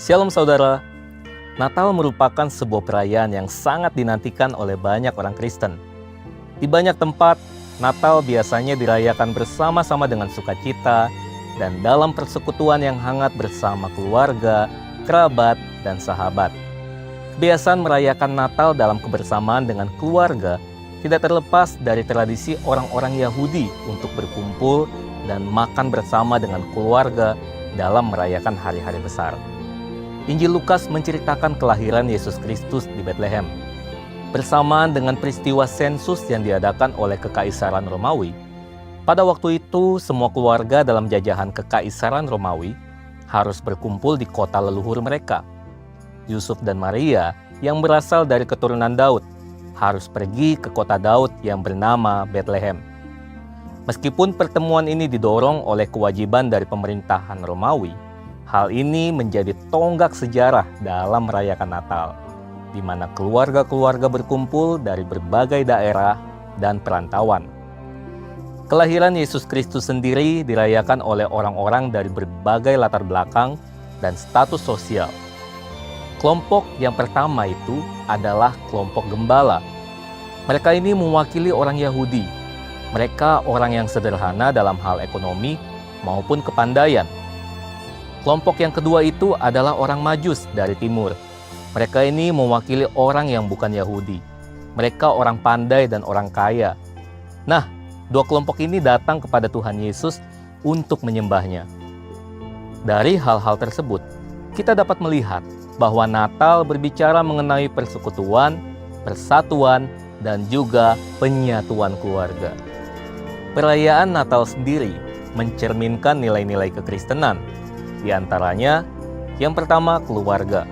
Shalom saudara, Natal merupakan sebuah perayaan yang sangat dinantikan oleh banyak orang Kristen. Di banyak tempat, Natal biasanya dirayakan bersama-sama dengan sukacita dan dalam persekutuan yang hangat bersama keluarga, kerabat, dan sahabat. Kebiasaan merayakan Natal dalam kebersamaan dengan keluarga tidak terlepas dari tradisi orang-orang Yahudi untuk berkumpul dan makan bersama dengan keluarga dalam merayakan hari-hari besar. Injil Lukas menceritakan kelahiran Yesus Kristus di Betlehem. Bersamaan dengan peristiwa sensus yang diadakan oleh Kekaisaran Romawi, pada waktu itu semua keluarga dalam jajahan Kekaisaran Romawi harus berkumpul di kota leluhur mereka. Yusuf dan Maria yang berasal dari keturunan Daud harus pergi ke kota Daud yang bernama Betlehem. Meskipun pertemuan ini didorong oleh kewajiban dari pemerintahan Romawi, hal ini menjadi tonggak sejarah dalam merayakan Natal, di mana keluarga-keluarga berkumpul dari berbagai daerah dan perantauan. Kelahiran Yesus Kristus sendiri dirayakan oleh orang-orang dari berbagai latar belakang dan status sosial. Kelompok yang pertama itu adalah kelompok gembala. Mereka ini mewakili orang Yahudi. Mereka orang yang sederhana dalam hal ekonomi maupun kepandaian. Kelompok yang kedua itu adalah orang Majus dari timur. Mereka ini mewakili orang yang bukan Yahudi. Mereka orang pandai dan orang kaya. Nah, dua kelompok ini datang kepada Tuhan Yesus untuk menyembahnya. Dari hal-hal tersebut, kita dapat melihat bahwa Natal berbicara mengenai persekutuan, persatuan, dan juga penyatuan keluarga. Perayaan Natal sendiri mencerminkan nilai-nilai kekristenan. Di antaranya, yang pertama keluarga.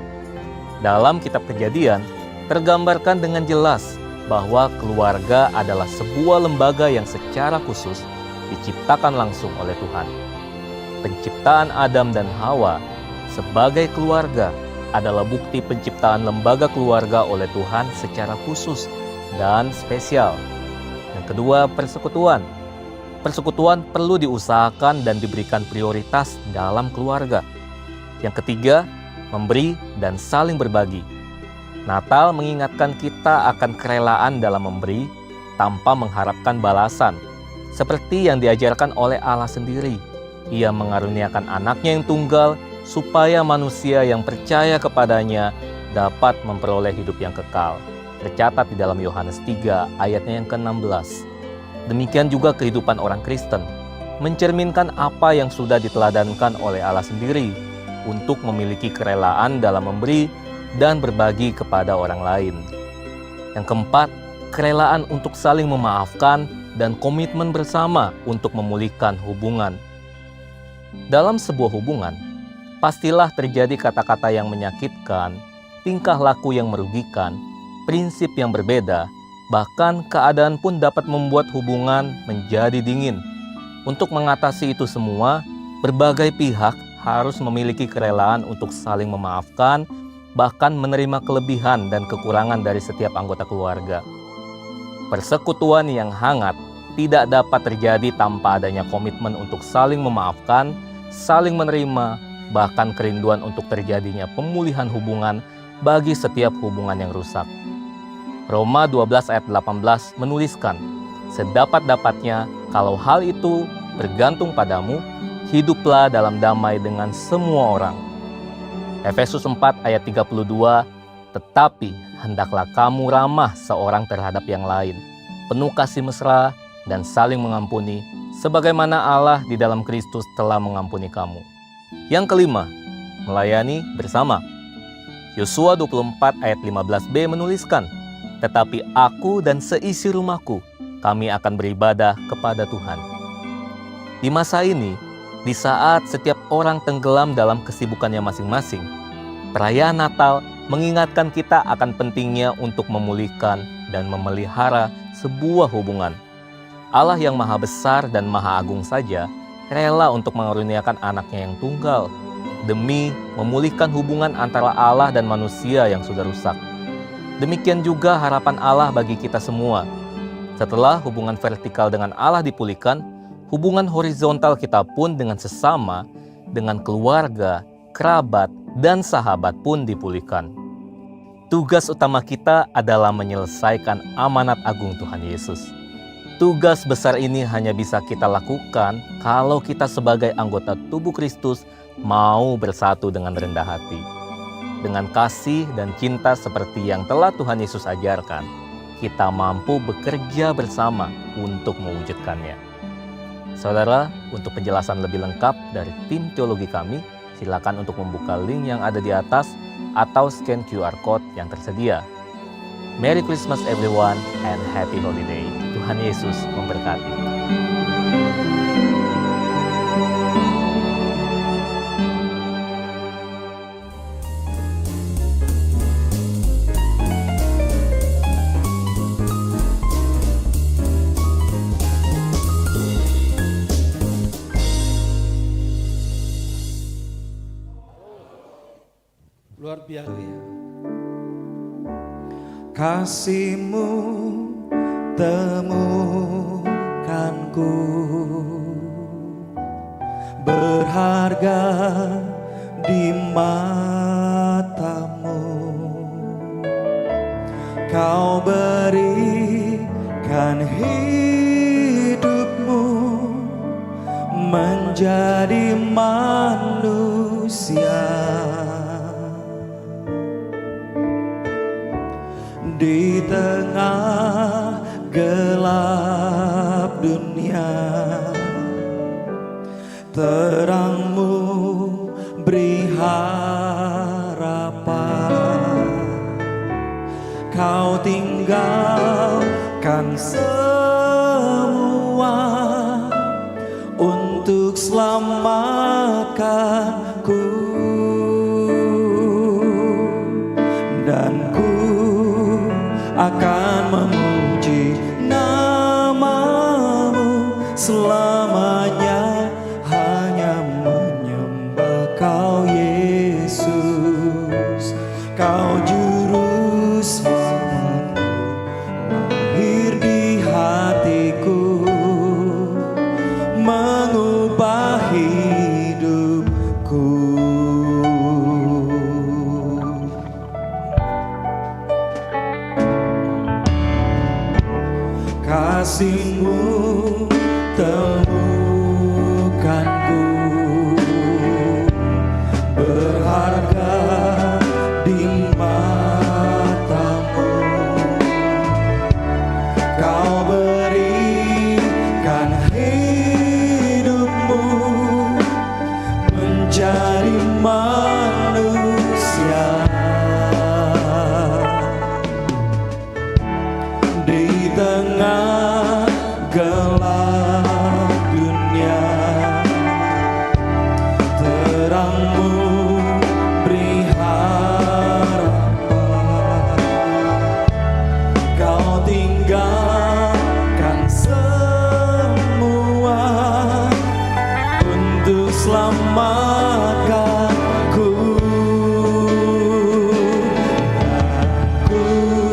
Dalam kitab Kejadian, tergambarkan dengan jelas bahwa keluarga adalah sebuah lembaga yang secara khusus diciptakan langsung oleh Tuhan. Penciptaan Adam dan Hawa sebagai keluarga adalah bukti penciptaan lembaga keluarga oleh Tuhan secara khusus dan spesial. Yang kedua, persekutuan. Persekutuan perlu diusahakan dan diberikan prioritas dalam keluarga. Yang ketiga, memberi dan saling berbagi. Natal mengingatkan kita akan kerelaan dalam memberi tanpa mengharapkan balasan, seperti yang diajarkan oleh Allah sendiri. Ia mengaruniakan anaknya yang tunggal supaya manusia yang percaya kepadanya dapat memperoleh hidup yang kekal. Tercatat di dalam Yohanes 3 ayatnya yang ke-16. Demikian juga kehidupan orang Kristen, mencerminkan apa yang sudah diteladankan oleh Allah sendiri untuk memiliki kerelaan dalam memberi dan berbagi kepada orang lain. Yang keempat, kerelaan untuk saling memaafkan dan komitmen bersama untuk memulihkan hubungan. Dalam sebuah hubungan, pastilah terjadi kata-kata yang menyakitkan, tingkah laku yang merugikan, prinsip yang berbeda, bahkan keadaan pun dapat membuat hubungan menjadi dingin. Untuk mengatasi itu semua, berbagai pihak harus memiliki kerelaan untuk saling memaafkan, bahkan menerima kelebihan dan kekurangan dari setiap anggota keluarga. Persekutuan yang hangat tidak dapat terjadi tanpa adanya komitmen untuk saling memaafkan, saling menerima, bahkan kerinduan untuk terjadinya pemulihan hubungan bagi setiap hubungan yang rusak. Roma 12 ayat 18 menuliskan, "Sedapat-dapatnya kalau hal itu bergantung padamu, hiduplah dalam damai dengan semua orang." Efesus 4 ayat 32, "Tetapi hendaklah kamu ramah seorang terhadap yang lain, penuh kasih mesra dan saling mengampuni, sebagaimana Allah di dalam Kristus telah mengampuni kamu." Yang kelima, melayani bersama. Yosua 24 ayat 15b menuliskan, "Tetapi aku dan seisi rumahku, kami akan beribadah kepada Tuhan." Di masa ini, di saat setiap orang tenggelam dalam kesibukannya masing-masing, perayaan Natal mengingatkan kita akan pentingnya untuk memulihkan dan memelihara sebuah hubungan. Allah yang maha besar dan maha agung saja rela untuk mengaruniakan anaknya yang tunggal demi memulihkan hubungan antara Allah dan manusia yang sudah rusak. Demikian juga harapan Allah bagi kita semua. Setelah hubungan vertikal dengan Allah dipulihkan, hubungan horizontal kita pun dengan sesama, dengan keluarga, kerabat, dan sahabat pun dipulihkan. Tugas utama kita adalah menyelesaikan amanat agung Tuhan Yesus. Tugas besar ini hanya bisa kita lakukan kalau kita sebagai anggota tubuh Kristus mau bersatu dengan rendah hati. Dengan kasih dan cinta seperti yang telah Tuhan Yesus ajarkan, kita mampu bekerja bersama untuk mewujudkannya. Saudara, untuk penjelasan lebih lengkap dari tim teologi kami, silakan untuk membuka link yang ada di atas atau scan QR Code yang tersedia. Merry Christmas everyone and Happy Holiday. Tuhan Yesus memberkati. Luar biasa. Kasih-Mu temukanku, berharga di mata-Mu. Kau berikan hidup-Mu menjadi manusia. Di tengah gelap dunia, terang-Mu beri harapan. Kau tinggalkan semua untuk selamatkanku, dan ku akan memuji nama-Mu selamanya, hanya menyembah Kau Yesus. Kau juru selamatku, lahir di hatiku, mengubah hidupku. Kasih-Mu temukanku, berharga di mata-Mu. Kau berikan hidup-Mu menjadi manusia. Di tengah gelap dunia, terang-Mu beri harapan. Kau tinggalkan semua untuk selamatkanku, dan ku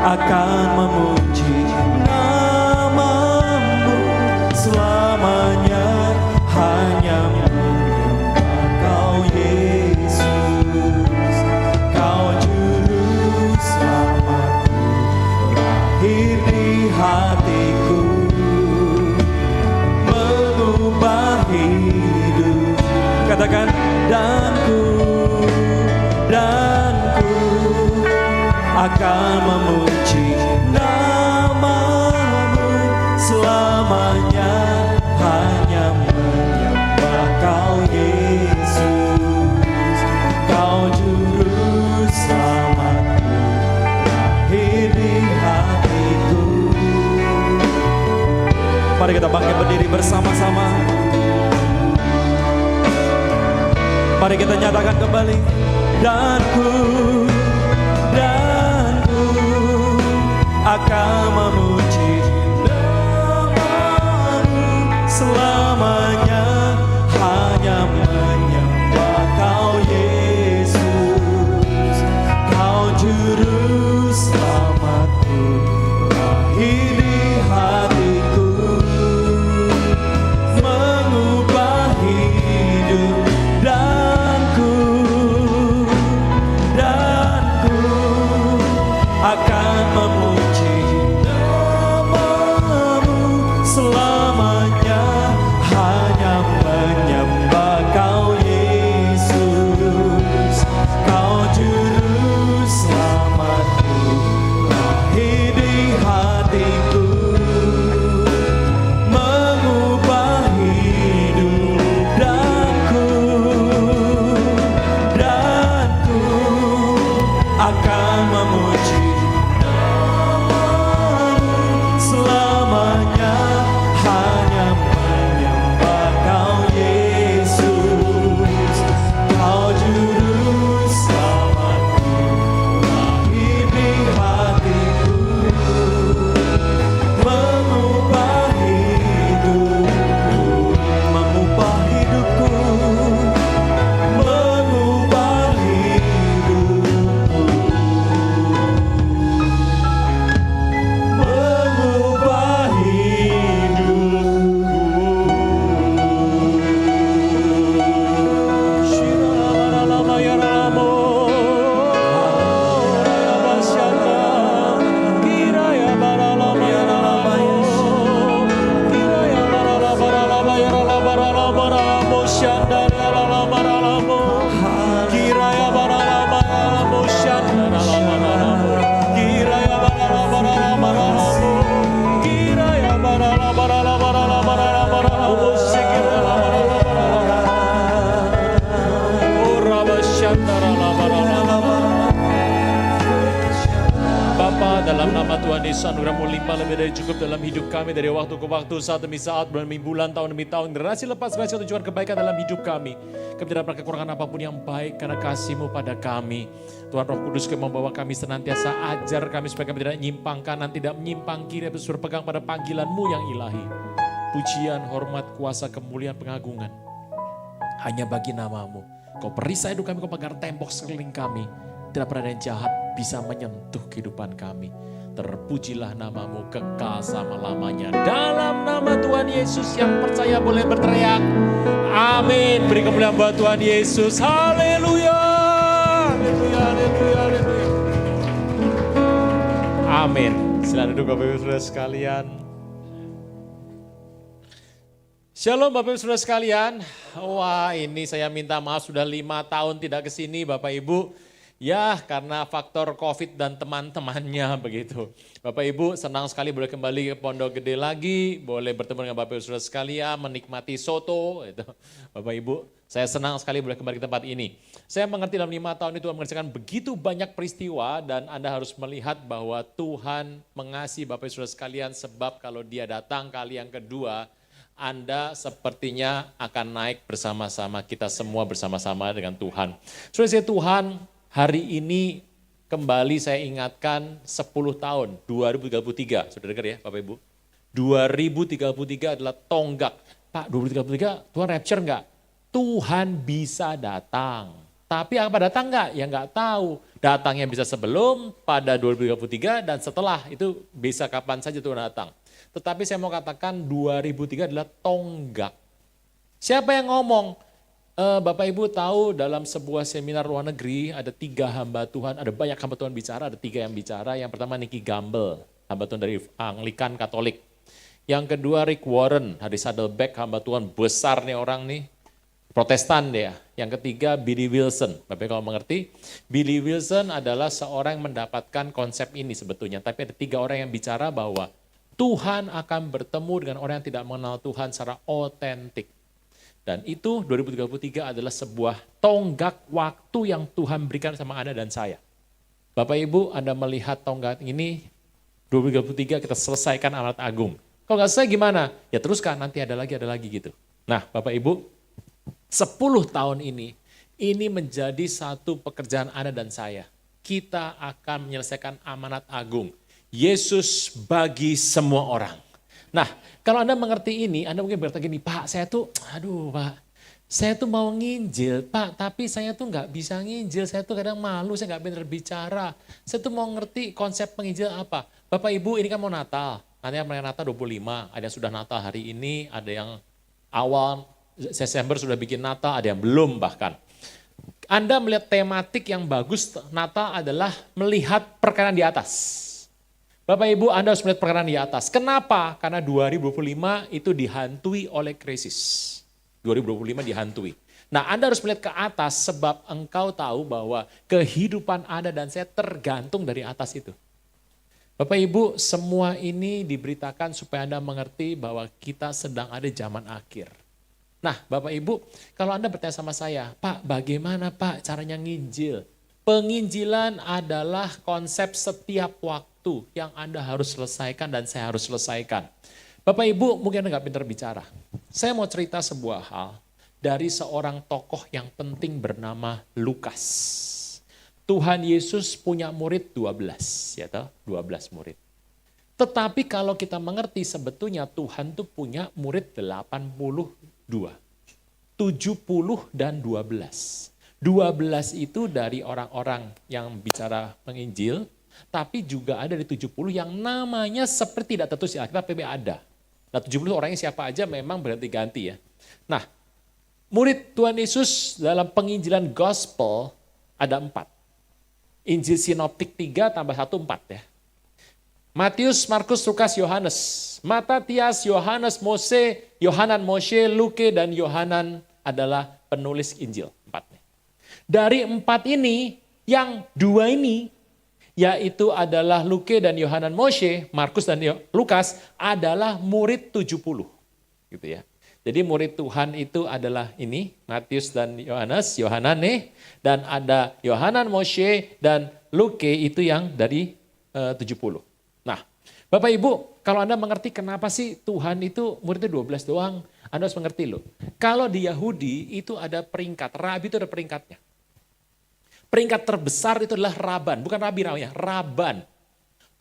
akan memuji nama-Mu selamanya, hanya menyembah Kau Yesus. Kau juru selamatku, lahir di hatiku, mengubah hidup. Katakan, dan ku akan memuji nama-Mu selamanya, hanya menyembah Kau Yesus. Kau juru selamatku, lahir di hatiku. Mari kita bangkit berdiri bersama-sama. Mari kita nyatakan kembali, dan ku akan memuji nama-Mu selamanya, hanya menyembah Kau Yesus. Kau juru selamatku, lahir di hatiku, mengubah hidup, dan ku Yesus, anugerah-Mu limpah lebih dari cukup dalam hidup kami dari waktu ke waktu, saat demi saat, bulan demi bulan, tahun demi tahun, generasi lepas generasi tujuan kebaikan dalam hidup kami. Kami tidak pernah kekurangan apapun yang baik karena kasih-Mu pada kami. Tuhan Roh Kudus yang membawa kami senantiasa ajar kami supaya kami tidak menyimpang kanan, tidak menyimpang kiri, tapi berpegang pada panggilan-Mu yang ilahi. Pujian, hormat, kuasa, kemuliaan, pengagungan hanya bagi nama-Mu. Kau perisai hidup kami, Kau pagar tembok sekeliling kami. Tidak pernah ada yang jahat bisa menyentuh kehidupan kami. Terpujilah nama-Mu kekal selama-lamanya. Dalam nama Tuhan Yesus yang percaya boleh berteriak. Amin. Beri kemuliaan buat Tuhan Yesus. Haleluya. Haleluya, haleluya, haleluya. Amin. Silakan duduk Bapak Ibu Saudara sekalian. Shalom Bapak Ibu Saudara sekalian. Wah, ini saya minta maaf sudah 5 tahun tidak kesini Bapak Ibu. Ya, karena faktor COVID dan teman-temannya begitu. Bapak Ibu senang sekali boleh kembali ke Pondok Gede lagi, boleh bertemu dengan Bapak Ibu Saudara sekalian, menikmati soto. Gitu. Bapak Ibu, saya senang sekali boleh kembali ke tempat ini. Saya mengerti dalam 5 tahun itu Tuhan mengerjakan begitu banyak peristiwa dan Anda harus melihat bahwa Tuhan mengasihi Bapak Ibu Saudara sekalian sebab kalau Dia datang kali yang kedua, Anda sepertinya akan naik bersama-sama, kita semua bersama-sama dengan Tuhan. Saudara Tuhan, hari ini kembali saya ingatkan 10 tahun, 2033, sudah dengar ya Bapak Ibu? 2033 adalah tonggak. Pak, 2033 Tuhan rapture enggak? Tuhan bisa datang. Tapi apa datang enggak? Ya enggak tahu. Datangnya bisa sebelum, pada 2033 dan setelah itu bisa kapan saja Tuhan datang. Tetapi saya mau katakan 2003 adalah tonggak. Siapa yang ngomong? Bapak Ibu tahu dalam sebuah seminar luar negeri ada 3 hamba Tuhan, ada banyak hamba Tuhan bicara, ada 3 yang bicara. Yang pertama Nicky Gamble, hamba Tuhan dari Anglikan Katolik. Yang kedua Rick Warren, dari Saddleback, hamba Tuhan besar nih orang nih, Protestan dia. Yang ketiga Billy Wilson, Bapak Ibu kalau mengerti, Billy Wilson adalah seorang yang mendapatkan konsep ini sebetulnya. Tapi ada 3 orang yang bicara bahwa Tuhan akan bertemu dengan orang yang tidak mengenal Tuhan secara otentik. Dan itu 2033 adalah sebuah tonggak waktu yang Tuhan berikan sama Anda dan saya. Bapak Ibu, Anda melihat tonggak ini, 2033 kita selesaikan amanat agung. Kalau nggak selesai gimana? Ya teruskan, nanti ada lagi gitu. Nah Bapak Ibu, 10 tahun ini menjadi satu pekerjaan Anda dan saya. Kita akan menyelesaikan amanat agung. Yesus bagi semua orang. Nah, kalau Anda mengerti ini, Anda mungkin berkata gini, Pak, saya tuh mau nginjil, Pak, tapi saya tuh nggak bisa nginjil, saya tuh kadang malu, saya nggak benar bicara. Saya tuh mau ngerti konsep penginjil apa. Bapak Ibu, ini kan mau Natal, nanti yang Natal 25, ada yang sudah Natal hari ini, ada yang awal Desember sudah bikin Natal, ada yang belum bahkan. Anda melihat tematik yang bagus Natal adalah melihat perkenan di atas. Bapak Ibu, Anda harus melihat perkenan di atas. Kenapa? Karena 2025 itu dihantui oleh krisis. 2025 dihantui. Nah, Anda harus melihat ke atas sebab engkau tahu bahwa kehidupan Anda dan saya tergantung dari atas itu. Bapak Ibu, semua ini diberitakan supaya Anda mengerti bahwa kita sedang ada zaman akhir. Nah, Bapak Ibu, kalau Anda bertanya sama saya, Pak, bagaimana Pak caranya nginjil? Penginjilan adalah konsep setiap waktu yang Anda harus selesaikan dan saya harus selesaikan. Bapak Ibu mungkin Anda nggak pintar bicara. Saya mau cerita sebuah hal dari seorang tokoh yang penting bernama Lukas. Tuhan Yesus punya murid 12, ya toh? 12 murid. Tetapi kalau kita mengerti sebetulnya Tuhan tuh punya murid 82. 70 dan 12. 12 itu dari orang-orang yang bicara penginjil, tapi juga ada di 70 yang namanya seperti tidak tertulis di Alkitab, tapi ada. Nah 70 orangnya siapa aja memang berganti-ganti ya. Nah murid Tuhan Yesus dalam penginjilan gospel ada 4. Injil sinoptik 3 tambah 1, 4 ya. Matius, Markus, Lukas, Yohanes. Matatias, Yohanes, Mose, Yohanan, Moshe, Luke, dan Yohanan adalah penulis Injil. 4. Dari 4 ini, yang 2 ini, yaitu adalah Luke dan Yohanan Moshe, Markus dan Lukas, adalah murid 70. Gitu ya. Jadi murid Tuhan itu adalah ini, Matius dan Yohanes, Yohanan nih, dan ada Yohanan Moshe dan Luke itu yang dari 70. Nah, Bapak Ibu, kalau Anda mengerti kenapa sih Tuhan itu muridnya 12 doang, Anda harus mengerti loh. Kalau di Yahudi itu ada peringkat, rabi itu ada peringkatnya. Peringkat terbesar itu adalah raban, bukan rabi namanya, raban.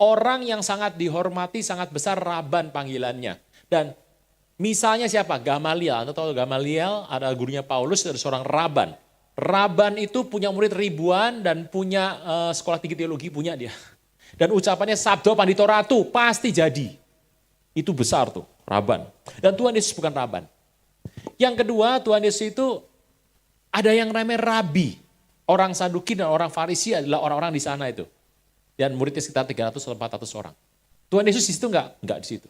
Orang yang sangat dihormati, sangat besar raban panggilannya. Dan misalnya siapa? Gamaliel, Anda tahu Gamaliel ada gurunya Paulus, ada seorang raban. Raban itu punya murid ribuan dan punya sekolah tinggi teologi, punya dia. Dan ucapannya sabdo pandito ratu, pasti jadi. Itu besar tuh, raban. Dan Tuhan Yesus bukan raban. Yang kedua, Tuhan Yesus itu ada yang namanya rabi. Orang Saduki dan orang Farisi adalah orang-orang di sana itu. Dan muridnya sekitar 300 atau 400 orang. Tuhan Yesus di situ enggak? Enggak di situ.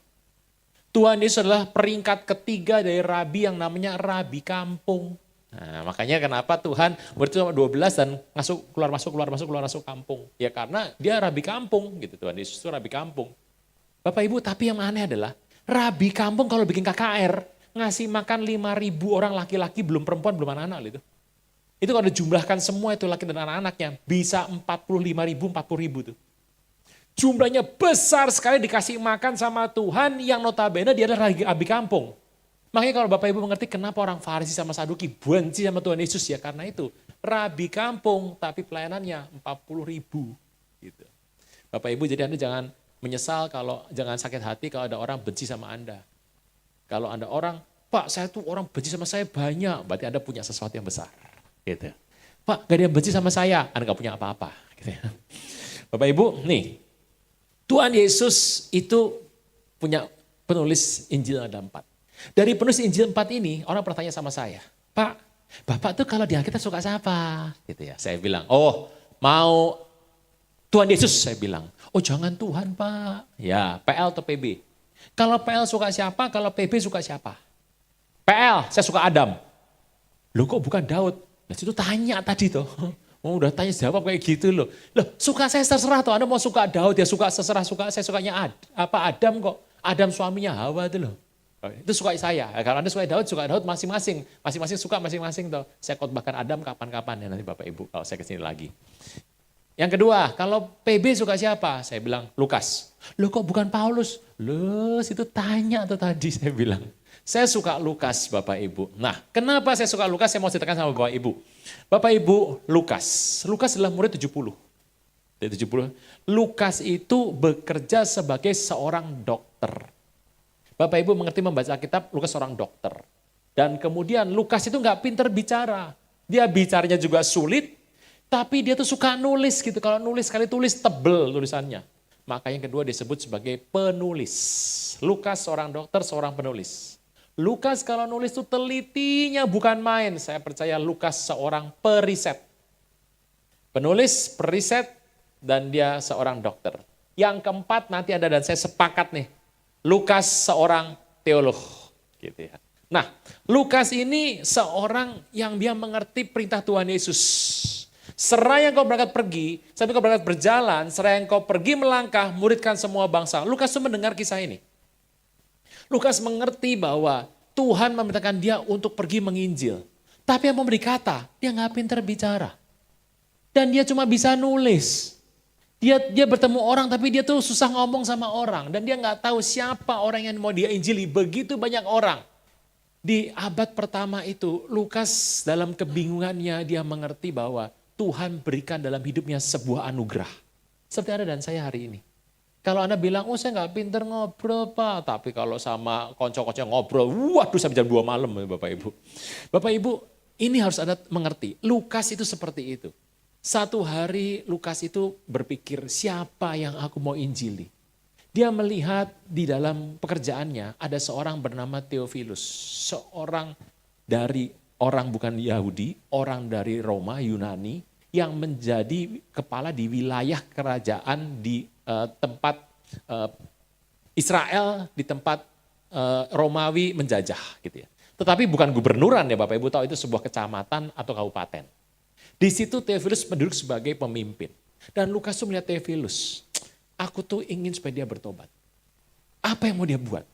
Tuhan Yesus adalah peringkat ketiga dari rabi yang namanya rabi kampung. Nah, makanya kenapa Tuhan murid itu cuma 12 dan keluar masuk kampung. Ya karena dia rabi kampung gitu. Tuhan Yesus itu rabi kampung. Bapak Ibu, tapi yang aneh adalah rabi kampung kalau bikin KKR ngasih makan 5.000 orang laki-laki, belum perempuan, belum anak-anak gitu. Itu kalau dijumlahkan semua itu laki dan anak-anaknya bisa 45.000, 40.000 tuh. Jumlahnya besar sekali dikasih makan sama Tuhan yang notabene dia adalah rabi kampung. Makanya kalau Bapak Ibu mengerti kenapa orang Farisi sama Saduki benci sama Tuhan Yesus ya karena itu. Rabi kampung tapi pelayanannya 40.000 gitu. Bapak Ibu jadi Anda jangan menyesal jangan sakit hati kalau ada orang benci sama Anda. Kalau Anda orang, Pak saya tuh orang benci sama saya banyak, berarti Anda punya sesuatu yang besar. Gitu. Pak gak ada yang benci sama saya, Anda gak punya apa-apa. Gitu ya. Bapak Ibu nih, Tuhan Yesus itu punya penulis Injil ada 4. Dari penulis Injil 4 ini, orang bertanya sama saya, Pak, Bapak tuh kalau di Alkitab suka siapa? Gitu ya. Saya bilang, oh mau Tuhan Yesus, saya bilang. Oh jangan Tuhan Pak. Ya, PL atau PB. Kalau PL suka siapa, kalau PB suka siapa? PL, saya suka Adam. Loh kok bukan Daud? Nah situ tanya tadi tuh. Oh udah tanya jawab kayak gitu loh. Loh suka saya terserah tuh, Anda mau suka Daud ya suka terserah, saya sukanya Adam kok. Adam suaminya Hawa itu loh. Itu suka saya. Kalau Anda suka Daud masing-masing. Masing-masing suka masing-masing tuh. Saya khotbahkan Adam kapan-kapan ya nanti Bapak Ibu kalau saya kesini lagi. Yang kedua, kalau PB suka siapa? Saya bilang Lukas. Loh kok bukan Paulus? Loh situ tanya tuh tadi saya bilang. Saya suka Lukas Bapak Ibu. Nah kenapa saya suka Lukas? Saya mau ceritakan sama Bapak Ibu. Bapak Ibu Lukas. Lukas adalah murid 70. Dari 70. Lukas itu bekerja sebagai seorang dokter. Bapak Ibu mengerti membaca kitab, Lukas seorang dokter. Dan kemudian Lukas itu nggak pinter bicara. Dia bicaranya juga sulit, tapi dia tuh suka nulis gitu. Kalau nulis sekali tulis tebel tulisannya. Maka yang kedua disebut sebagai penulis. Lukas seorang dokter, seorang penulis. Lukas kalau nulis tuh telitinya bukan main. Saya percaya Lukas seorang periset. Penulis, periset, dan dia seorang dokter. Yang keempat nanti ada dan saya sepakat nih. Lukas seorang teolog. Gitu ya. Nah, Lukas ini seorang yang dia mengerti perintah Tuhan Yesus. Seraya engkau berangkat pergi, sampai engkau berangkat berjalan, seraya engkau pergi melangkah, muridkan semua bangsa. Lukas itu mendengar kisah ini. Lukas mengerti bahwa Tuhan memerintahkan dia untuk pergi menginjil. Tapi yang memberi kata, dia nggak pintar bicara. Dan dia cuma bisa nulis. Dia bertemu orang tapi dia tuh susah ngomong sama orang. Dan dia nggak tahu siapa orang yang mau dia injili. Begitu banyak orang. Di abad pertama itu Lukas dalam kebingungannya dia mengerti bahwa Tuhan berikan dalam hidupnya sebuah anugerah. Seperti Anda dan saya hari ini. Kalau Anda bilang, oh saya nggak pinter ngobrol Pak. Tapi kalau sama konco-konco ngobrol, waduh sampai jam 2 malam Bapak Ibu. Bapak Ibu ini harus Anda mengerti. Lukas itu seperti itu. Satu hari Lukas itu berpikir siapa yang aku mau injili. Dia melihat di dalam pekerjaannya ada seorang bernama Theophilus. Seorang dari orang bukan Yahudi, orang dari Roma, Yunani. Yang menjadi kepala di wilayah kerajaan di tempat Israel, di tempat Romawi menjajah. Gitu ya. Tetapi bukan gubernuran ya Bapak Ibu tahu itu sebuah kecamatan atau kabupaten. Di situ Theophilus duduk sebagai pemimpin. Dan Lukas tuh melihat Theophilus, aku tuh ingin supaya dia bertobat. Apa yang mau dia buat?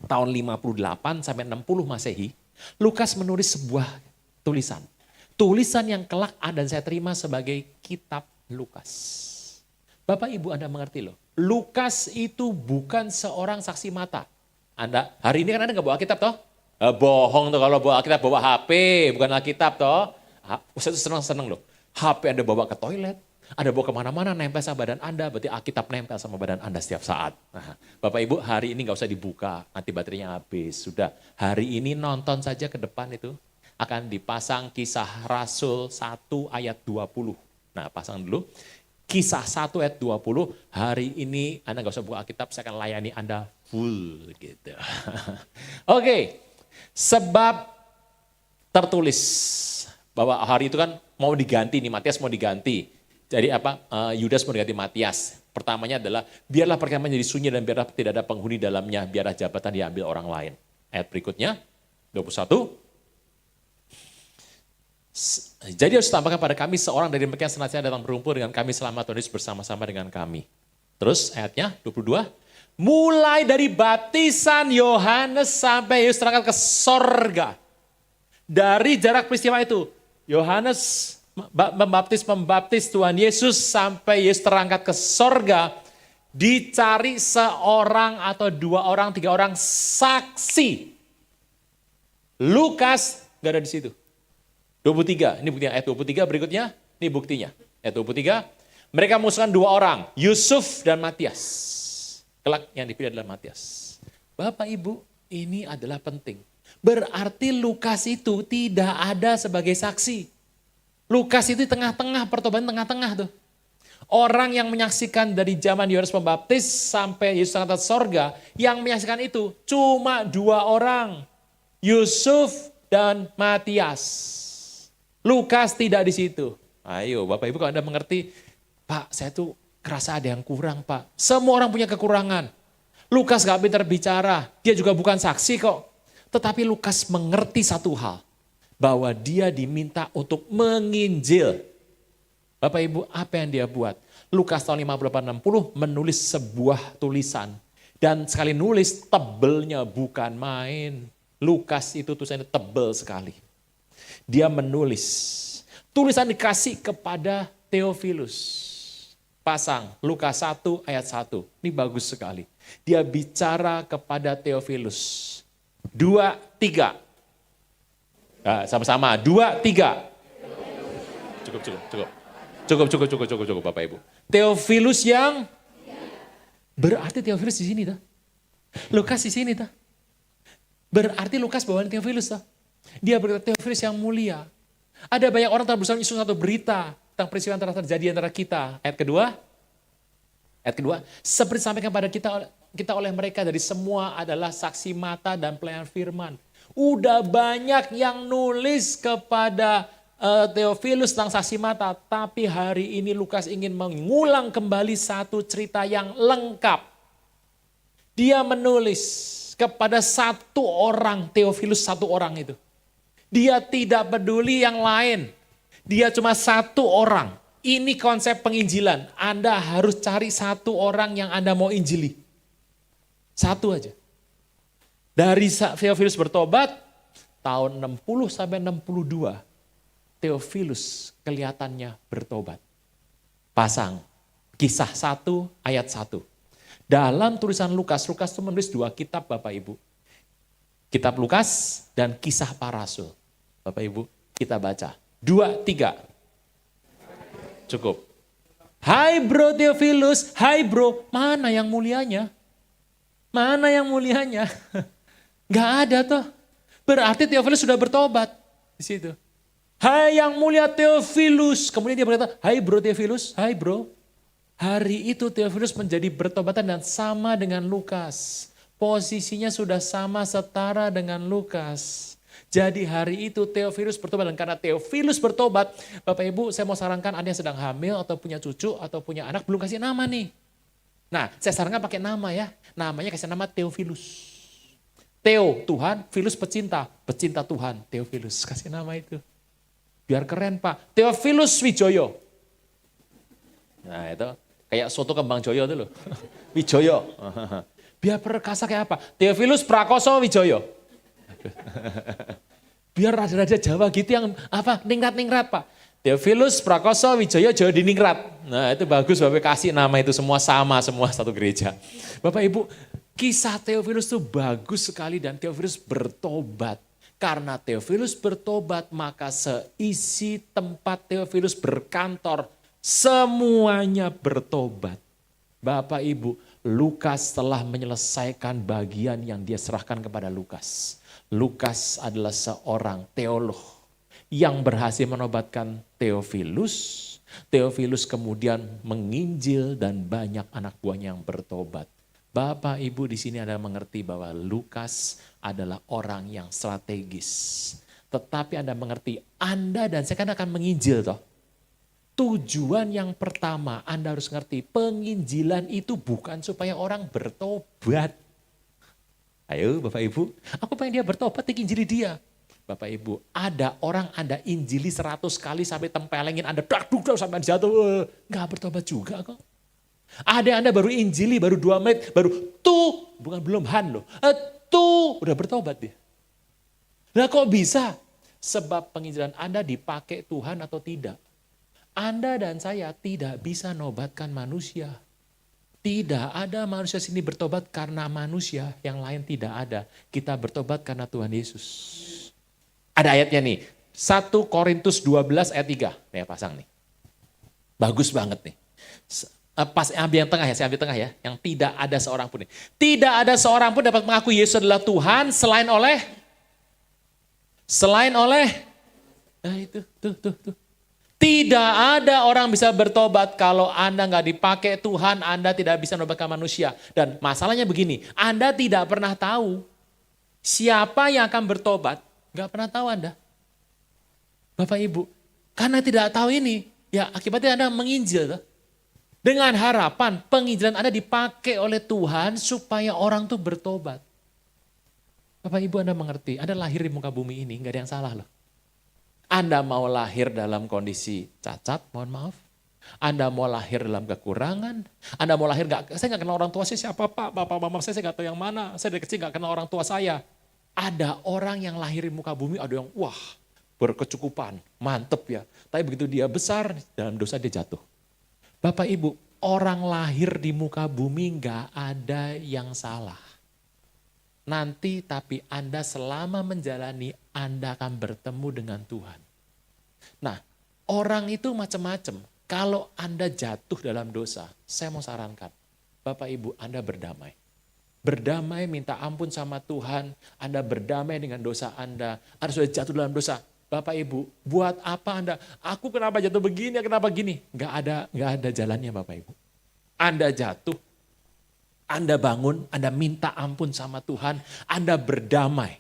Tahun 58 sampai 60 Masehi, Lukas menulis sebuah tulisan. Tulisan yang kelak ada dan saya terima sebagai kitab Lukas. Bapak Ibu Anda mengerti loh. Lukas itu bukan seorang saksi mata. Anda, hari ini kan Anda nggak bawa Alkitab toh? Bohong tuh kalau bawa Alkitab, bawa HP, bukan Alkitab toh. Saya tuh seneng loh. HP Anda bawa ke toilet, Anda bawa kemana-mana nempel sama badan Anda, berarti Alkitab nempel sama badan Anda setiap saat. Nah, Bapak Ibu hari ini nggak usah dibuka, nanti baterainya habis. Sudah, hari ini nonton saja ke depan itu. Akan dipasang Kisah Rasul 1 ayat 20. Nah pasang dulu. Kisah 1 ayat 20, hari ini Anda nggak usah buka Alkitab, saya akan layani Anda full gitu. Oke, sebab tertulis bahwa hari itu kan mau diganti nih, Matias mau diganti. Jadi apa? Yudas mau diganti Matias. Pertamanya adalah biarlah perkemahan menjadi sunyi dan biarlah tidak ada penghuni dalamnya, biarlah jabatan diambil orang lain. Ayat berikutnya 21. Jadi harus tambahkan pada kami seorang dari mereka yang senantiasa datang berumpul dengan kami selama Tuhan Yesus bersama-sama dengan kami. Terus ayatnya 22. Mulai dari baptisan Yohanes sampai Yesus terangkat ke sorga. Dari jarak peristiwa itu, Yohanes membaptis Tuhan Yesus sampai Yesus terangkat ke sorga. Dicari seorang atau 2 orang, 3 orang saksi. Lukas gak ada di situ. 23, ini buktinya ayat 23 berikutnya, ini buktinya. Ayat 23, mereka memutuskan 2 orang, Yusuf dan Matias. Kelak yang dipilih adalah Matias. Bapak Ibu, ini adalah penting. Berarti Lukas itu tidak ada sebagai saksi. Lukas itu di tengah-tengah, pertobatan tengah-tengah tuh. Orang yang menyaksikan dari zaman Yohanes Pembaptis sampai Yesus angkat sorga, yang menyaksikan itu cuma 2 orang, Yusuf dan Matias. Lukas tidak di situ. Ayo Bapak Ibu kalau Anda mengerti, Pak saya tuh kerasa ada yang kurang Pak. Semua orang punya kekurangan. Lukas gak pintar bicara, dia juga bukan saksi kok. Tetapi Lukas mengerti satu hal, bahwa dia diminta untuk menginjil. Bapak Ibu apa yang dia buat? Lukas tahun 58-60 menulis sebuah tulisan. Dan sekali nulis tebelnya bukan main. Lukas itu tulisannya tebel sekali. Dia menulis. Tulisan dikasih kepada Theophilus. Pasang Lukas 1 ayat 1. Ini bagus sekali. Dia bicara kepada Theophilus. 2, 3. Nah, sama-sama. 2, 3. Cukup Bapak Ibu. Theophilus yang berarti Theophilus di sini dah. Lukas di sini dah. Berarti Lukas bawain Theophilus dah. Dia berkata Theophilus yang mulia. Ada banyak orang telah berusaha isu satu berita tentang peristiwa yang telah terjadi antara kita. Ayat kedua, seperti disampaikan pada kita oleh mereka dari semua adalah saksi mata dan pelayan firman. Udah banyak yang nulis kepada Theophilus tentang saksi mata, tapi hari ini Lukas ingin mengulang kembali satu cerita yang lengkap. Dia menulis kepada 1 orang, Theophilus 1 orang itu. Dia tidak peduli yang lain. Dia cuma 1 orang. Ini konsep penginjilan. Anda harus cari 1 orang yang Anda mau injili. 1 aja. Dari Theophilus bertobat, tahun 60 sampai 62, Theophilus kelihatannya bertobat. Pasang Kisah 1 ayat 1. Dalam tulisan Lukas itu menulis 2 kitab Bapak Ibu. Kitab Lukas dan Kisah Para Rasul. Bapak Ibu, kita baca. 2, 3. Cukup. Hai bro Theophilus, hai bro. Mana yang mulianya? Mana yang mulianya? Gak ada toh. Berarti Theophilus sudah bertobat. Di situ. Hai yang mulia Theophilus. Kemudian dia berkata, hai bro Theophilus, hai bro. Hari itu Theophilus menjadi bertobatan dan sama dengan Lukas. Posisinya sudah sama setara dengan Lukas. Jadi hari itu Theophilus bertobat, dan karena Theophilus bertobat, Bapak Ibu saya mau sarankan Anda yang sedang hamil atau punya cucu atau punya anak belum kasih nama nih. Nah saya sarankan pakai nama ya, namanya kasih nama Theophilus. Theo Tuhan, Philus pecinta, pecinta Tuhan, Theophilus kasih nama itu. Biar keren Pak, Theophilus Wijoyo. Nah itu kayak soto Kembang Joyo itu loh, Wijoyo. Biar perkasa kayak apa? Theophilus Prakoso Wijoyo. Biar raja-raja Jawa gitu yang apa ningrat-ningrat Pak. Theophilus Prakoso Wijaya Jawa Diningrat. Nah itu bagus Bapak kasih nama itu semua sama, semua satu gereja. Bapak Ibu, kisah Theophilus itu bagus sekali dan Theophilus bertobat. Karena Theophilus bertobat maka seisi tempat Theophilus berkantor semuanya bertobat. Bapak Ibu, Lukas telah menyelesaikan bagian yang dia serahkan kepada Lukas. Lukas adalah seorang teolog yang berhasil menobatkan Theophilus. Theophilus kemudian menginjil dan banyak anak buahnya yang bertobat. Bapak Ibu di sini Anda mengerti bahwa Lukas adalah orang yang strategis. Tetapi Anda mengerti, Anda dan saya kan akan menginjil toh. Tujuan yang pertama Anda harus ngerti, penginjilan itu bukan supaya orang bertobat. Ayo Bapak Ibu, aku pengen dia bertobat, injili dia. Bapak Ibu, ada orang Anda injili 100 kali sampai tempelengin Anda, sampai jatuh, nggak bertobat juga kok. Ada yang Anda baru injili, baru 2 menit, baru bukan belum loh, udah bertobat dia. Nah kok bisa? Sebab penginjilan Anda dipakai Tuhan atau tidak. Anda dan saya tidak bisa nobatkan manusia. Tidak ada manusia sini bertobat karena manusia, yang lain tidak ada. Kita bertobat karena Tuhan Yesus. Ada ayatnya nih, 1 Korintus 12 ayat 3. Nih pasang nih. Bagus banget nih. Pas ambil yang tengah ya, saya ambil tengah ya. Yang tidak ada seorang pun. Tidak ada seorang pun dapat mengaku Yesus adalah Tuhan selain oleh. Nah itu, tuh. Tidak ada orang bisa bertobat kalau Anda nggak dipakai Tuhan, Anda tidak bisa nobatkan manusia. Dan masalahnya begini, Anda tidak pernah tahu siapa yang akan bertobat. Nggak pernah tahu Anda. Bapak Ibu, karena tidak tahu ini, ya akibatnya Anda menginjil. Dengan harapan penginjilan Anda dipakai oleh Tuhan supaya orang tuh bertobat. Bapak Ibu Anda mengerti, Anda lahir di muka bumi ini, nggak ada yang salah loh. Anda mau lahir dalam kondisi cacat, mohon maaf. Anda mau lahir dalam kekurangan. Anda mau lahir, saya nggak kenal orang tua saya siapa Pak, Bapak Mama saya nggak tahu yang mana. Saya dari kecil nggak kenal orang tua saya. Ada orang yang lahir di muka bumi, ada yang wah berkecukupan, mantep ya. Tapi begitu dia besar, dalam dosa dia jatuh. Bapak Ibu, orang lahir di muka bumi nggak ada yang salah. Nanti tapi Anda selama menjalani, Anda akan bertemu dengan Tuhan. Nah, orang itu macam-macam. Kalau Anda jatuh dalam dosa, saya mau sarankan, Bapak Ibu Anda berdamai. Berdamai, minta ampun sama Tuhan, Anda berdamai dengan dosa Anda sudah jatuh dalam dosa. Bapak Ibu, buat apa Anda? Aku kenapa jatuh begini, kenapa gini? Nggak ada jalannya Bapak Ibu. Anda jatuh, Anda bangun, Anda minta ampun sama Tuhan, Anda berdamai.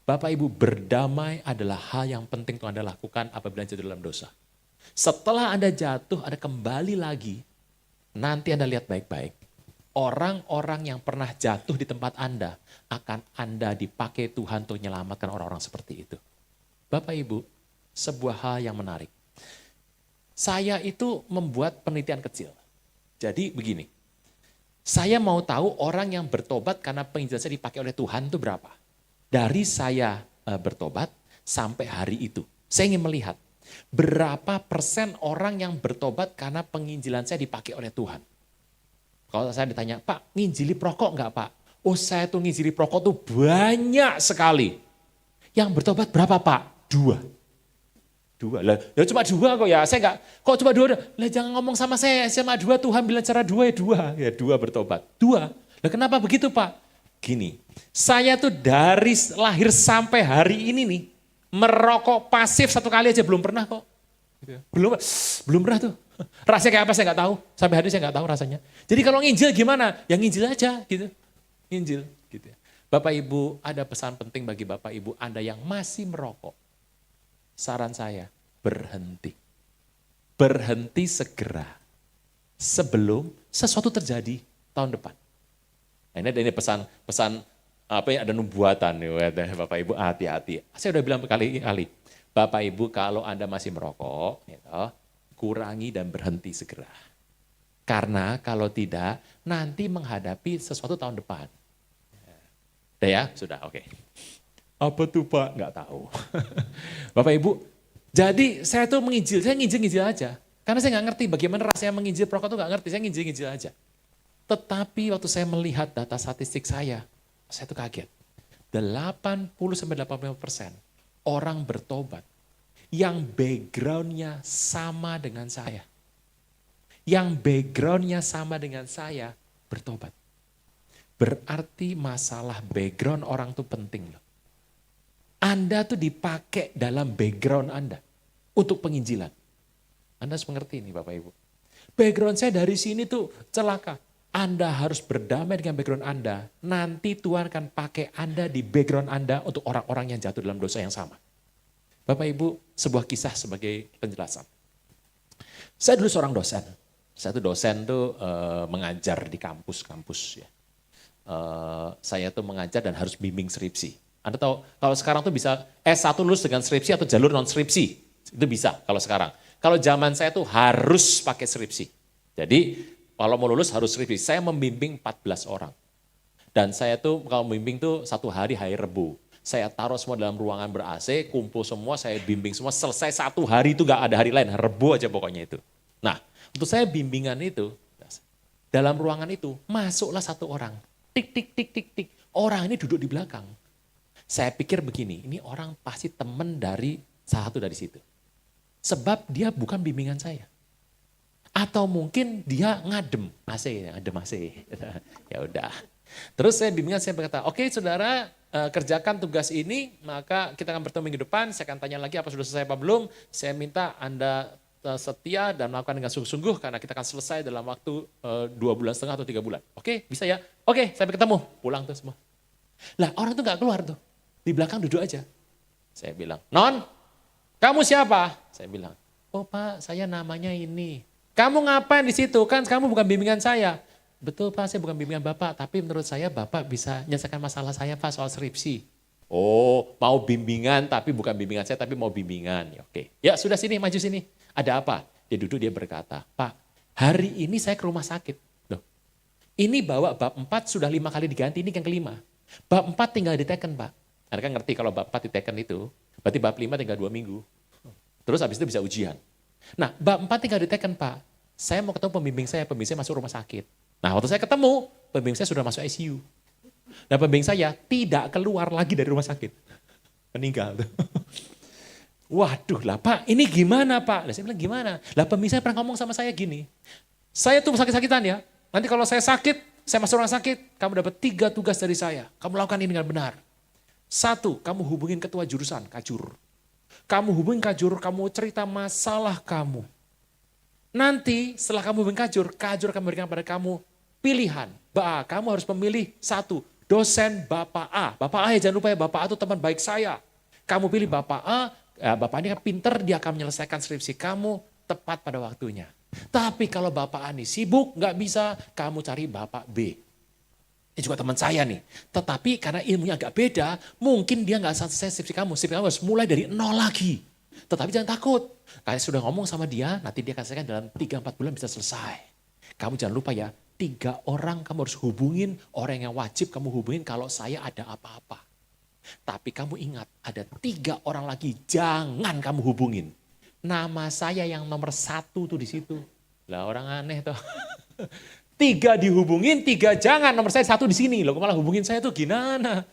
Bapak Ibu, berdamai adalah hal yang penting untuk Anda lakukan apabila jatuh dalam dosa. Setelah Anda jatuh, Anda kembali lagi, nanti Anda lihat baik-baik. Orang-orang yang pernah jatuh di tempat Anda, akan Anda dipakai Tuhan untuk menyelamatkan orang-orang seperti itu. Bapak Ibu, sebuah hal yang menarik. Saya itu membuat penelitian kecil. Jadi begini, saya mau tahu orang yang bertobat karena penginjilan saya dipakai oleh Tuhan itu berapa. Dari saya bertobat sampai hari itu. Saya ingin melihat berapa persen orang yang bertobat karena penginjilan saya dipakai oleh Tuhan. Kalau saya ditanya, Pak nginjili perokok enggak Pak? Oh saya tuh nginjili perokok tuh banyak sekali. Yang bertobat berapa Pak? 2. Lah, ya cuma 2 kok ya. Saya enggak, kok cuma 2? Lah jangan ngomong sama saya cuma 2, Tuhan bilang cara 2 ya 2. Ya 2 bertobat. 2. Lah kenapa begitu Pak? Gini, saya tuh dari lahir sampai hari ini nih, merokok pasif 1 kali aja belum pernah kok. Belum pernah tuh. Rasanya kayak apa saya nggak tahu. Sampai hari ini saya nggak tahu rasanya. Jadi kalau nginjil gimana? Ya nginjil aja gitu. Nginjil gitu ya. Bapak Ibu, ada pesan penting bagi Bapak Ibu Anda yang masih merokok. Saran saya, berhenti. Berhenti segera. Sebelum sesuatu terjadi tahun depan. Nah, ini pesan apa ya, ada nubuatan nih Bapak Ibu, hati-hati. Saya udah bilang berkali-kali. Bapak Ibu kalau Anda masih merokok, gitu, kurangi dan berhenti segera. Karena kalau tidak, nanti menghadapi sesuatu tahun depan. Udah ya? Sudah, oke. Apa tuh Pak? Nggak tahu. Bapak Ibu, Jadi saya tuh menginjil, saya nginjil-nginjil aja. Karena saya nggak ngerti bagaimana rasanya menginjil perokok tuh nggak ngerti, saya nginjil-nginjil aja. Tetapi waktu saya melihat data statistik saya tuh kaget. 80-85% orang bertobat yang backgroundnya sama dengan saya. Yang backgroundnya sama dengan saya bertobat. Berarti masalah background orang tuh penting loh. Anda tuh dipakai dalam background Anda untuk penginjilan. Anda harus mengerti ini Bapak Ibu. Background saya dari sini tuh celaka. Anda harus berdamai dengan background Anda. Nanti Tuhan akan pakai Anda di background Anda untuk orang-orang yang jatuh dalam dosa yang sama. Bapak Ibu, sebuah kisah sebagai penjelasan. Saya dulu seorang dosen. Saya tuh dosen tuh mengajar di kampus-kampus ya. Saya tuh mengajar dan harus bimbing skripsi. Anda tahu kalau sekarang tuh bisa S1 lulus dengan skripsi atau jalur non skripsi. Itu bisa kalau sekarang. Kalau zaman saya tuh harus pakai skripsi. Jadi kalau mau lulus harus skripsi. Saya membimbing 14 orang. Dan saya tuh kalau membimbing tuh satu hari Rebu. Saya taruh semua dalam ruangan ber-AC, kumpul semua, saya bimbing semua. Selesai satu hari itu gak ada hari lain, Rebu aja pokoknya itu. Nah, untuk saya bimbingan itu, dalam ruangan itu masuklah satu orang. Tik, tik, tik, tik, tik. Orang ini duduk di belakang. Saya pikir begini, ini orang pasti teman dari salah satu dari situ. Sebab dia bukan bimbingan saya. Atau mungkin dia ngadem AC. Ya udah. Terus saya bimbingan, saya berkata, oke saudara kerjakan tugas ini, maka kita akan bertemu minggu depan, saya akan tanya lagi apa sudah selesai apa belum. Saya minta Anda setia dan melakukan dengan sungguh-sungguh karena kita akan selesai dalam waktu 2,5 bulan atau 3 bulan. Oke, bisa ya? Oke, sampai ketemu. Pulang tuh semua. Lah orang tuh gak keluar tuh. Di belakang duduk aja. Saya bilang, Non, kamu siapa? Saya bilang, oh Pak, saya namanya ini. Kamu ngapain di situ? Kan kamu bukan bimbingan saya. Betul Pak, saya bukan bimbingan Bapak, tapi menurut saya Bapak bisa menyelesaikan masalah saya Pak soal skripsi. Oh, mau bimbingan tapi bukan bimbingan saya, tapi mau bimbingan. Ya, oke, ya sudah sini, maju sini. Ada apa? Dia duduk, dia berkata, Pak, hari ini saya ke rumah sakit. Loh, ini bawa bab 4 sudah 5 kali diganti, ini yang kelima. Bab 4 tinggal diteken Pak. Anda kan ngerti kalau bab 4 diteken itu, berarti bab 5 tinggal 2 minggu. Terus habis itu bisa ujian. Nah, bab 4 tinggal diteken Pak. Saya mau ketemu pembimbing saya masuk rumah sakit. Nah, waktu saya ketemu, pembimbing saya sudah masuk ICU. Nah, pembimbing saya tidak keluar lagi dari rumah sakit. Meninggal. Waduh lah Pak, ini gimana Pak? Nah, saya bilang gimana? Lah pembimbing saya pernah ngomong sama saya gini. Saya tuh sakit-sakitan ya. Nanti kalau saya sakit, saya masuk rumah sakit, kamu dapat 3 tugas dari saya. Kamu lakukan ini dengan benar. 1, kamu hubungin ketua jurusan, kajur. Kamu hubungin kajur, kamu cerita masalah kamu. Nanti setelah kamu hubungin kajur akan memberikan pada kamu pilihan. Kamu harus memilih 1, dosen Bapak A. Bapak A ya jangan lupa ya, Bapak A itu teman baik saya. Kamu pilih Bapak A, Bapak ini kan pinter, dia akan menyelesaikan skripsi kamu tepat pada waktunya. Tapi kalau Bapak A ini sibuk, nggak bisa, kamu cari Bapak B. Ini juga teman saya nih. Tetapi karena ilmunya agak beda, mungkin dia nggak selesai skripsi kamu. Skripsi kamu harus mulai dari 0 lagi. Tetapi jangan takut. Kalian sudah ngomong sama dia, nanti dia akan selesaikan dalam 3-4 bulan bisa selesai. Kamu jangan lupa ya, 3 orang kamu harus hubungin, orang yang wajib kamu hubungin kalau saya ada apa-apa. Tapi kamu ingat, ada 3 orang lagi jangan kamu hubungin. Nama saya yang nomor 1 tuh di situ. Lah orang aneh tuh. 3 dihubungin, 3 jangan, nomor saya 1 di sini. Loh malah hubungin saya tuh gimana?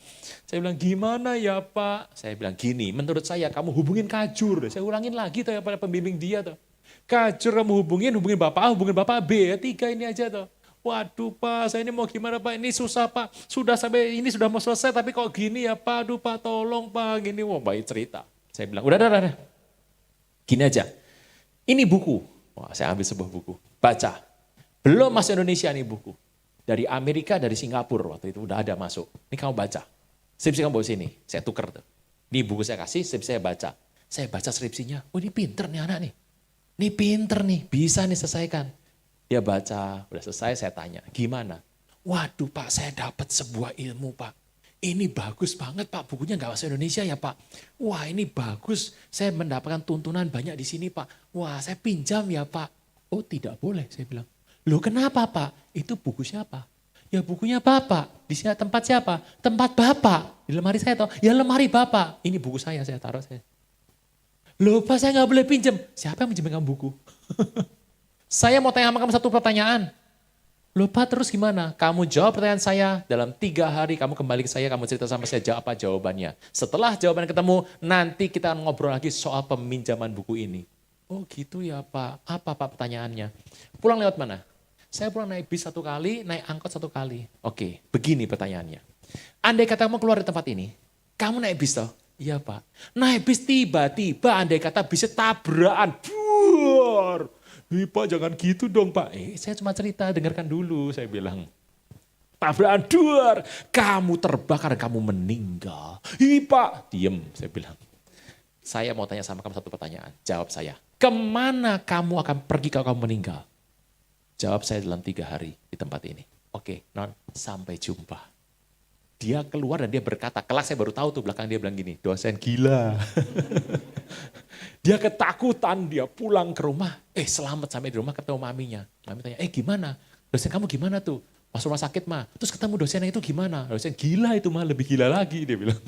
Saya bilang gimana ya Pak? Saya bilang gini, menurut saya kamu hubungin kajur. Saya ulangin lagi tuh ya pada pembimbing dia tuh. Kajur kamu hubungin Bapak A, hubungin Bapak B ya 3 ini aja tuh. Waduh Pak, saya ini mau gimana Pak? Ini susah Pak. Sudah sampai ini sudah mau selesai tapi kok gini ya Pak? Aduh Pak tolong Pak gini. Wah baik cerita. Saya bilang udah. Gini aja. Ini buku. Wah saya ambil sebuah buku. Baca. Belum masuk Indonesia nih buku. Dari Amerika, dari Singapura waktu itu udah ada masuk. Ini kamu baca. Skripsi kamu bawa sini. Saya tuker tuh. Ini buku saya kasih, skripsi saya baca. Saya baca skripsinya. Oh ini pinter nih anak nih. Ini pinter nih, bisa nih selesaikan. Dia baca, udah selesai saya tanya, gimana? Waduh Pak, saya dapat sebuah ilmu Pak. Ini bagus banget Pak, bukunya nggak masuk Indonesia ya Pak. Wah ini bagus, saya mendapatkan tuntunan banyak di sini Pak. Wah saya pinjam ya Pak. Oh tidak boleh, saya bilang. Loh kenapa Pak? Itu buku siapa? Ya bukunya Bapak. Di sini tempat siapa? Tempat Bapak. Di lemari saya toh. Ya lemari Bapak. Ini buku saya taruh saya. Loh Pak, saya nggak boleh pinjam. Siapa yang pinjam kamu buku? Saya mau tanya sama kamu satu pertanyaan. Loh Pak, terus gimana? Kamu jawab pertanyaan saya, dalam 3 hari kamu kembali ke saya, kamu cerita sama saya jawab apa jawabannya. Setelah jawaban ketemu, nanti kita ngobrol lagi soal peminjaman buku ini. Oh gitu ya Pak, apa Pak pertanyaannya? Pulang lewat mana? Saya pulang naik bis 1 kali, naik angkot 1 kali. Oke, begini pertanyaannya. Andai kata kamu keluar dari tempat ini, kamu naik bis toh? Iya Pak. Naik bis tiba-tiba andai kata bisnya tabrakan. Buar. Pak jangan gitu dong Pak. Saya cuma cerita, dengarkan dulu saya bilang. Tabrakan duar. Kamu terbakar, kamu meninggal. Pak. Diem saya bilang. Saya mau tanya sama kamu satu pertanyaan. Jawab saya. Kemana kamu akan pergi kalau kamu meninggal? Jawab saya dalam 3 hari di tempat ini. Oke, non, sampai jumpa. Dia keluar dan dia berkata, kelak saya baru tahu tuh belakang dia bilang gini, dosen gila. Dia ketakutan, dia pulang ke rumah. Selamat sampai di rumah ketemu maminya. Mami tanya, gimana? Dosen kamu gimana tuh? Pas rumah sakit mah. Terus ketemu dosennya itu gimana? Dosen gila itu mah, lebih gila lagi dia bilang.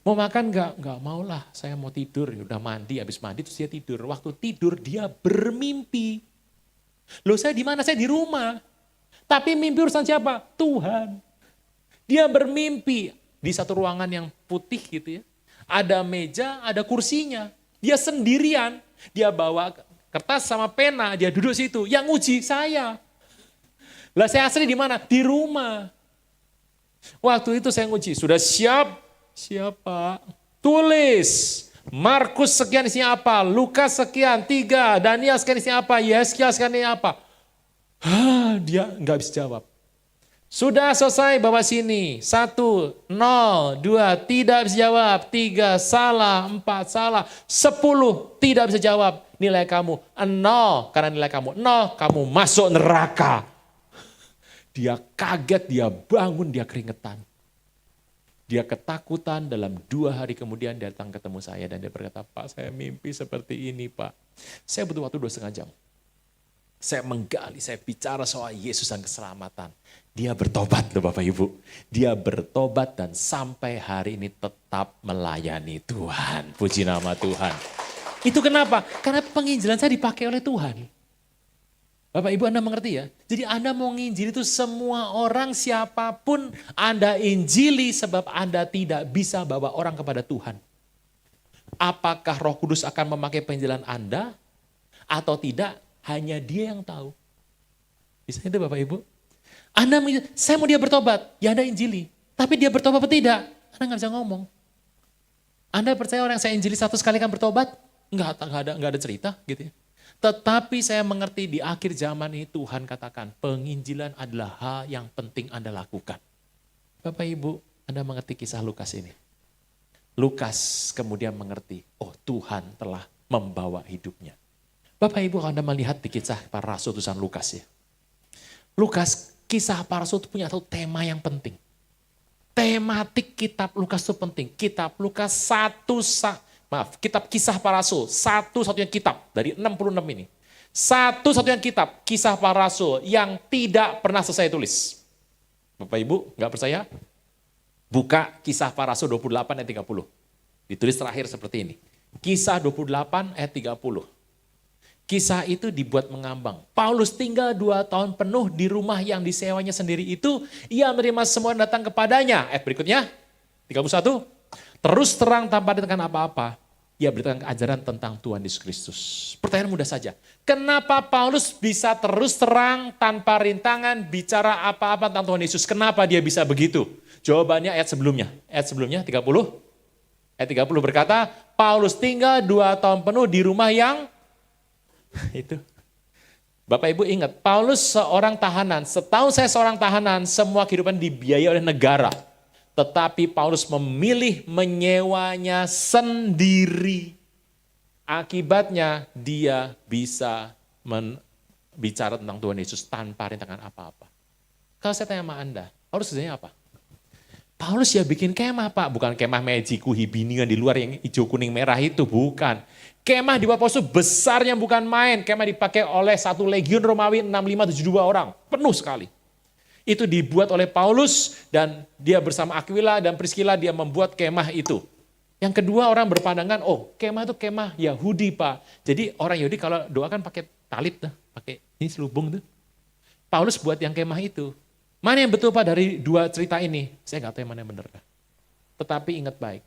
Mau makan enggak mau lah, saya mau tidur. Udah mandi, habis mandi terus dia tidur. Waktu tidur dia bermimpi. Loh saya di mana? Saya di rumah. Tapi mimpi urusan siapa? Tuhan. Dia bermimpi di satu ruangan yang putih gitu ya. Ada meja, ada kursinya. Dia sendirian. Dia bawa kertas sama pena, dia duduk situ. Yang uji saya. Lah saya asli di mana? Di rumah. Waktu itu saya nguji, sudah siap? Siap Pak. Tulis. Markus sekian isinya apa? Lukas sekian, 3. Daniel sekian isinya apa? Yesaya sekian isinya apa? Dia nggak bisa jawab. Sudah selesai bawa sini. 1, 0, 2, tidak bisa jawab. 3, salah. 4, salah. 10, tidak bisa jawab. Nilai kamu 0, karena nilai kamu 0, kamu masuk neraka. Dia kaget, dia bangun, dia keringetan. Dia ketakutan, dalam 2 hari kemudian dia datang ketemu saya dan dia berkata, Pak saya mimpi seperti ini Pak. Saya butuh waktu 2,5 jam. Saya menggali, saya bicara soal Yesus dan keselamatan. Dia bertobat loh Bapak Ibu. Dia bertobat dan sampai hari ini tetap melayani Tuhan. Puji nama Tuhan. Itu kenapa? Karena penginjilan saya dipakai oleh Tuhan. Bapak Ibu Anda mengerti ya? Jadi Anda mau nginjili itu semua orang siapapun Anda injili sebab Anda tidak bisa bawa orang kepada Tuhan. Apakah Roh Kudus akan memakai penginjilan Anda atau tidak? Hanya Dia yang tahu. Bisa itu Bapak Ibu? Anda saya mau dia bertobat, ya Anda injili. Tapi dia bertobat atau tidak? Anda nggak bisa ngomong. Anda percaya orang yang saya injili 100 kali kan bertobat? Nggak ada cerita gitu ya. Tetapi saya mengerti di akhir zaman ini Tuhan katakan penginjilan adalah hal yang penting Anda lakukan. Bapak Ibu, Anda mengerti kisah Lukas ini. Lukas kemudian mengerti, oh Tuhan telah membawa hidupnya. Bapak Ibu kalau Anda melihat di kisah para rasul tulisan Lukas ya. Lukas, kisah para rasul itu punya satu tema yang penting. Tematik kitab Lukas itu penting. Kitab Lukas kitab kisah para rasul, satu-satunya kitab dari 66 ini. Satu-satunya kitab kisah para rasul yang tidak pernah selesai tulis. Bapak Ibu nggak percaya? Buka kisah para rasul 28 ayat 30. Ditulis terakhir seperti ini. Kisah 28 ayat 30. Kisah itu dibuat mengambang. Paulus tinggal 2 tahun penuh di rumah yang disewanya sendiri itu. Ia menerima semua yang datang kepadanya. Ayat berikutnya, 31. Terus terang tanpa ditekan apa-apa. Ia beritakan ajaran tentang Tuhan Yesus Kristus. Pertanyaan mudah saja. Kenapa Paulus bisa terus terang tanpa rintangan bicara apa-apa tentang Tuhan Yesus? Kenapa dia bisa begitu? Jawabannya ayat sebelumnya. Ayat sebelumnya 30. Ayat 30 berkata, Paulus tinggal 2 tahun penuh di rumah yang itu. Bapak Ibu ingat, Paulus seorang tahanan. Setahu saya seorang tahanan, semua kehidupan dibiayai oleh negara. Tetapi Paulus memilih menyewanya sendiri. Akibatnya dia bisa bicara tentang Tuhan Yesus tanpa rintangan apa-apa. Kalau saya tanya sama Anda, Paulus kerjanya apa? Paulus ya bikin kemah Pak, bukan kemah Mejiku Hibiningan di luar yang hijau kuning merah itu, bukan. Kemah di Paulus itu besarnya bukan main, kemah dipakai oleh 1 legiun Romawi 6572 orang, penuh sekali. Itu dibuat oleh Paulus dan dia bersama Aquila dan Priscilla dia membuat kemah itu. Yang kedua orang berpandangan, oh kemah itu kemah Yahudi Pak. Jadi orang Yahudi kalau doa kan pakai talit, pakai ini selubung tuh. Paulus buat yang kemah itu. Mana yang betul Pak dari dua cerita ini? Saya nggak tahu yang mana yang benar. Tetapi ingat baik,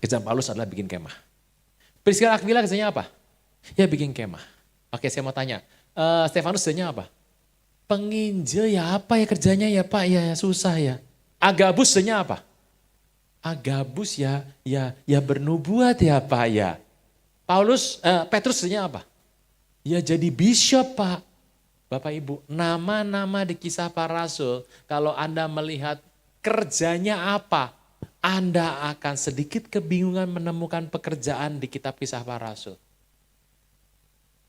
kerjaan Paulus adalah bikin kemah. Priscilla Aquila kerjanya apa? Ya bikin kemah. Oke saya mau tanya, Stefanus kerjanya apa? Penginjil ya apa ya kerjanya ya Pak? Ya susah ya. Agabus kerjanya apa? Agabus ya bernubuat ya Pak ya. Petrus kerjanya apa? Ya jadi bishop Pak. Bapak Ibu, nama-nama di kisah para rasul, kalau Anda melihat kerjanya apa, Anda akan sedikit kebingungan menemukan pekerjaan di kitab kisah para rasul.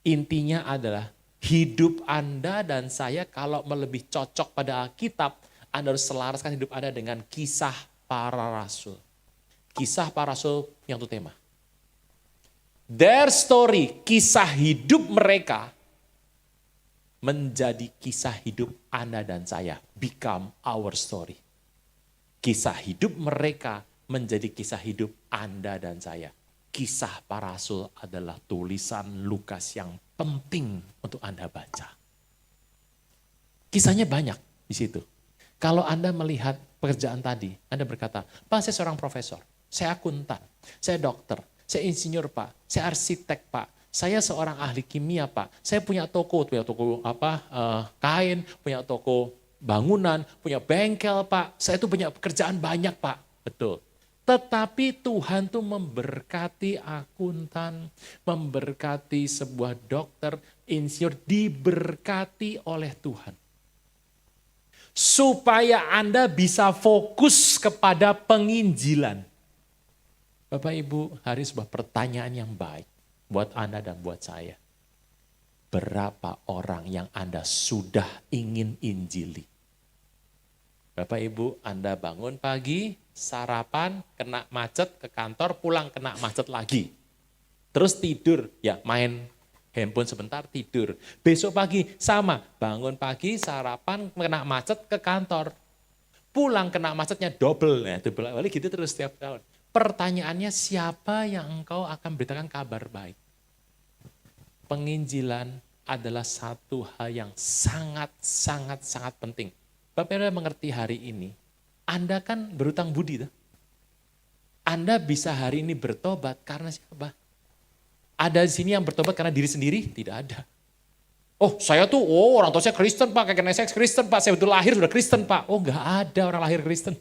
Intinya adalah hidup Anda dan saya kalau lebih cocok pada Alkitab, Anda harus selaraskan hidup Anda dengan kisah para rasul. Kisah para rasul yang itu tema. Their story, kisah hidup mereka, menjadi kisah hidup Anda dan saya. Become our story. Kisah hidup mereka menjadi kisah hidup Anda dan saya. Kisah para rasul adalah tulisan Lukas yang penting untuk Anda baca. Kisahnya banyak di situ. Kalau Anda melihat pekerjaan tadi, Anda berkata, Pak saya seorang profesor, saya akuntan, saya dokter, saya insinyur Pak, saya arsitek Pak, saya seorang ahli kimia Pak, saya punya toko kain, punya toko bangunan, punya bengkel Pak, saya tuh punya pekerjaan banyak Pak. Betul. Tetapi Tuhan tuh memberkati akuntan, memberkati sebuah dokter, insinyur, diberkati oleh Tuhan. Supaya Anda bisa fokus kepada penginjilan. Bapak Ibu, hari sebuah pertanyaan yang baik buat Anda dan buat saya. Berapa orang yang Anda sudah ingin injili? Bapak Ibu, Anda bangun pagi, sarapan, kena macet ke kantor, pulang kena macet lagi. Terus tidur, ya main handphone sebentar, tidur. Besok pagi sama, bangun pagi, sarapan, kena macet ke kantor. Pulang kena macetnya double, ya double balik gitu terus setiap tahun. Pertanyaannya siapa yang engkau akan beritakan kabar baik? Penginjilan adalah satu hal yang sangat penting. Bapak Anda mengerti hari ini, Anda kan berutang budi. Anda bisa hari ini bertobat karena siapa? Ada di sini yang bertobat karena diri sendiri? Tidak ada. Oh saya tuh, orang tua saya Kristen Pak, kakek nenek saya Kristen Pak, saya betul lahir sudah Kristen Pak. Oh enggak ada orang lahir Kristen.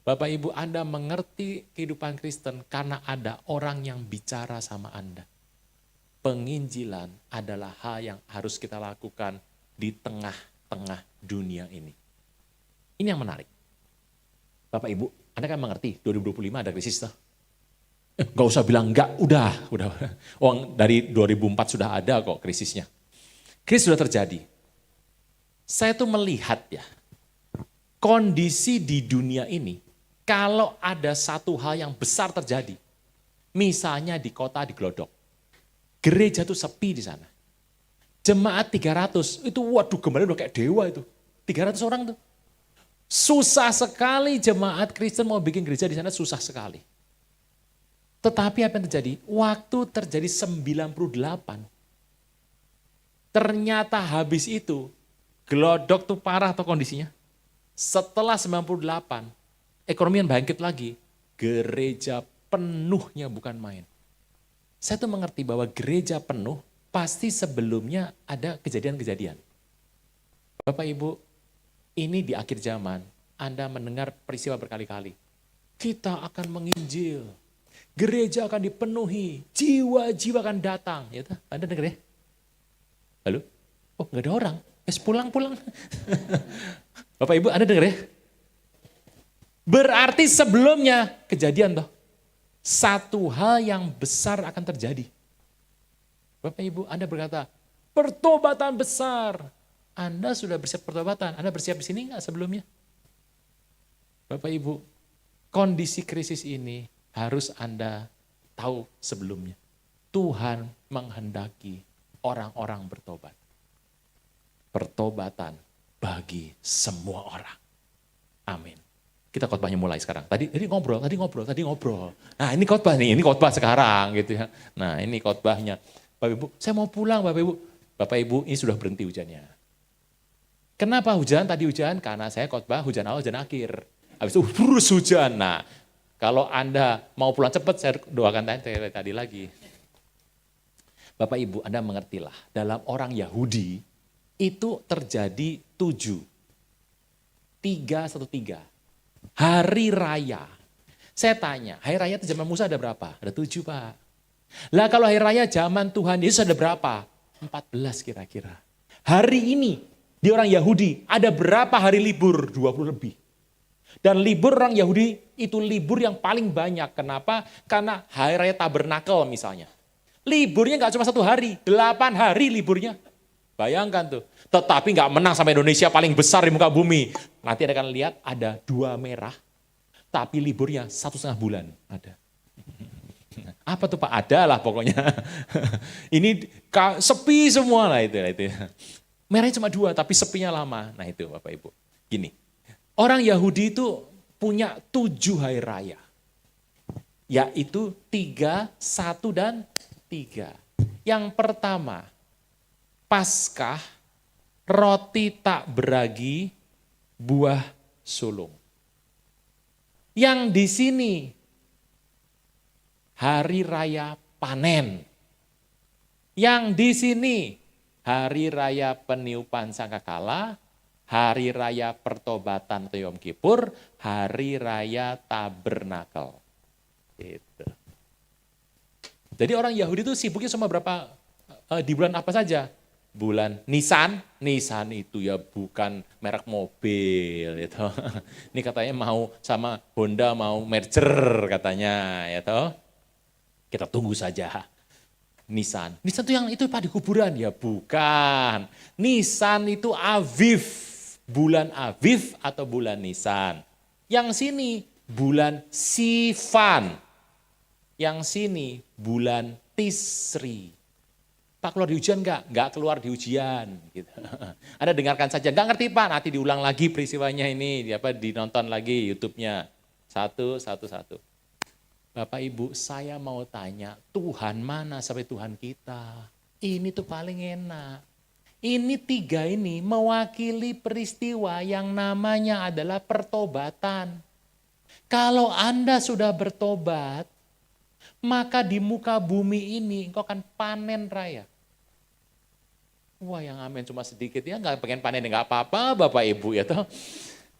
Bapak Ibu Anda mengerti kehidupan Kristen karena ada orang yang bicara sama Anda. Penginjilan adalah hal yang harus kita lakukan di tengah-tengah dunia ini. Ini yang menarik. Bapak Ibu, Anda kan mengerti 2025 ada krisis tuh. Gak usah bilang enggak, udah. Oh, dari 2004 sudah ada kok krisisnya. Krisis sudah terjadi. Saya tuh melihat ya, kondisi di dunia ini, kalau ada satu hal yang besar terjadi, misalnya di kota di Glodok, gereja tuh sepi di sana. Jemaat 300, itu waduh kemarin udah kayak dewa itu. 300 orang tuh. Susah sekali jemaat Kristen mau bikin gereja di sana, susah sekali. Tetapi apa yang terjadi? Waktu terjadi 98, ternyata habis itu, Glodok tuh parah tuh kondisinya. Setelah 98, ekonomi yang bangkit lagi, gereja penuhnya bukan main. Saya tuh mengerti bahwa gereja penuh pasti sebelumnya ada kejadian-kejadian. Bapak Ibu, ini di akhir zaman, Anda mendengar peristiwa berkali-kali. Kita akan menginjil, gereja akan dipenuhi, jiwa-jiwa akan datang. Ya, Anda dengar ya? Halo? Oh nggak ada orang, pulang. Bapak Ibu Anda dengar ya? Berarti sebelumnya kejadian toh. Satu hal yang besar akan terjadi. Bapak Ibu Anda berkata, pertobatan besar. Anda sudah bersiap pertobatan, Anda bersiap di sini enggak sebelumnya? Bapak Ibu, kondisi krisis ini harus Anda tahu sebelumnya. Tuhan menghendaki orang-orang bertobat. Pertobatan bagi semua orang. Amin. Kita khotbahnya mulai sekarang. Tadi ngobrol. Nah ini khotbah nih, ini khotbah sekarang gitu ya. Nah ini khotbahnya. Bapak Ibu, saya mau pulang Bapak Ibu. Bapak Ibu ini sudah berhenti hujannya. Kenapa hujan? Tadi hujan karena saya khotbah hujan awal, hujan akhir. Habis itu terus hujan. Nah kalau Anda mau pulang cepat, saya doakan tadi lagi. Bapak Ibu, Anda mengertilah. Dalam orang Yahudi itu terjadi 313. Hari raya. Saya tanya, hari raya itu zaman Musa ada berapa? Ada 7 Pak. Lah kalau hari raya zaman Tuhan Yesus ada berapa? 14 kira-kira. Hari ini di orang Yahudi ada berapa hari libur? 20 lebih. Dan libur orang Yahudi itu libur yang paling banyak. Kenapa? Karena hari raya Tabernakel misalnya. Liburnya gak cuma 1 hari, 8 hari liburnya. Bayangkan tuh. Tetapi gak menang sama Indonesia paling besar di muka bumi. Nanti Anda akan lihat ada 2 merah, tapi liburnya 1,5 bulan ada. Apa tuh Pak? Ada lah pokoknya. Ini sepi semua lah itu. Merahnya cuma 2, tapi sepinya lama. Nah itu Bapak Ibu. Gini, orang Yahudi itu punya 7 hari raya. Yaitu 3, 1, dan 3. Yang pertama, Paskah, roti tak beragi, buah sulung. Yang di sini, hari raya panen. Yang di sini, hari raya peniupan sangkakala, hari raya pertobatan atau Yom Kippur, hari raya tabernakel. Gitu. Jadi orang Yahudi itu sibuknya sama berapa, di bulan apa saja? Bulan Nisan itu ya bukan merek mobil gitu. Ini katanya mau sama Honda mau merger katanya ya toh. Kita tunggu saja. Nisan itu yang itu Pak di kuburan ya bukan. Nisan itu Aviv, bulan Aviv atau bulan Nisan. Yang sini bulan Sivan. Yang sini bulan Tisri. Pak keluar di ujian enggak? Enggak keluar di ujian. Gitu. Anda dengarkan saja, enggak ngerti Pak, nanti diulang lagi peristiwanya ini, dinonton lagi YouTube-nya. Satu. Bapak Ibu, saya mau tanya, Tuhan mana sampai Tuhan kita? Ini tuh paling enak. Ini 3 ini mewakili peristiwa yang namanya adalah pertobatan. Kalau Anda sudah bertobat, maka di muka bumi ini engkau akan panen raya. Wah yang amin cuma sedikit ya, nggak pengen panen nggak apa-apa Bapak Ibu ya toh.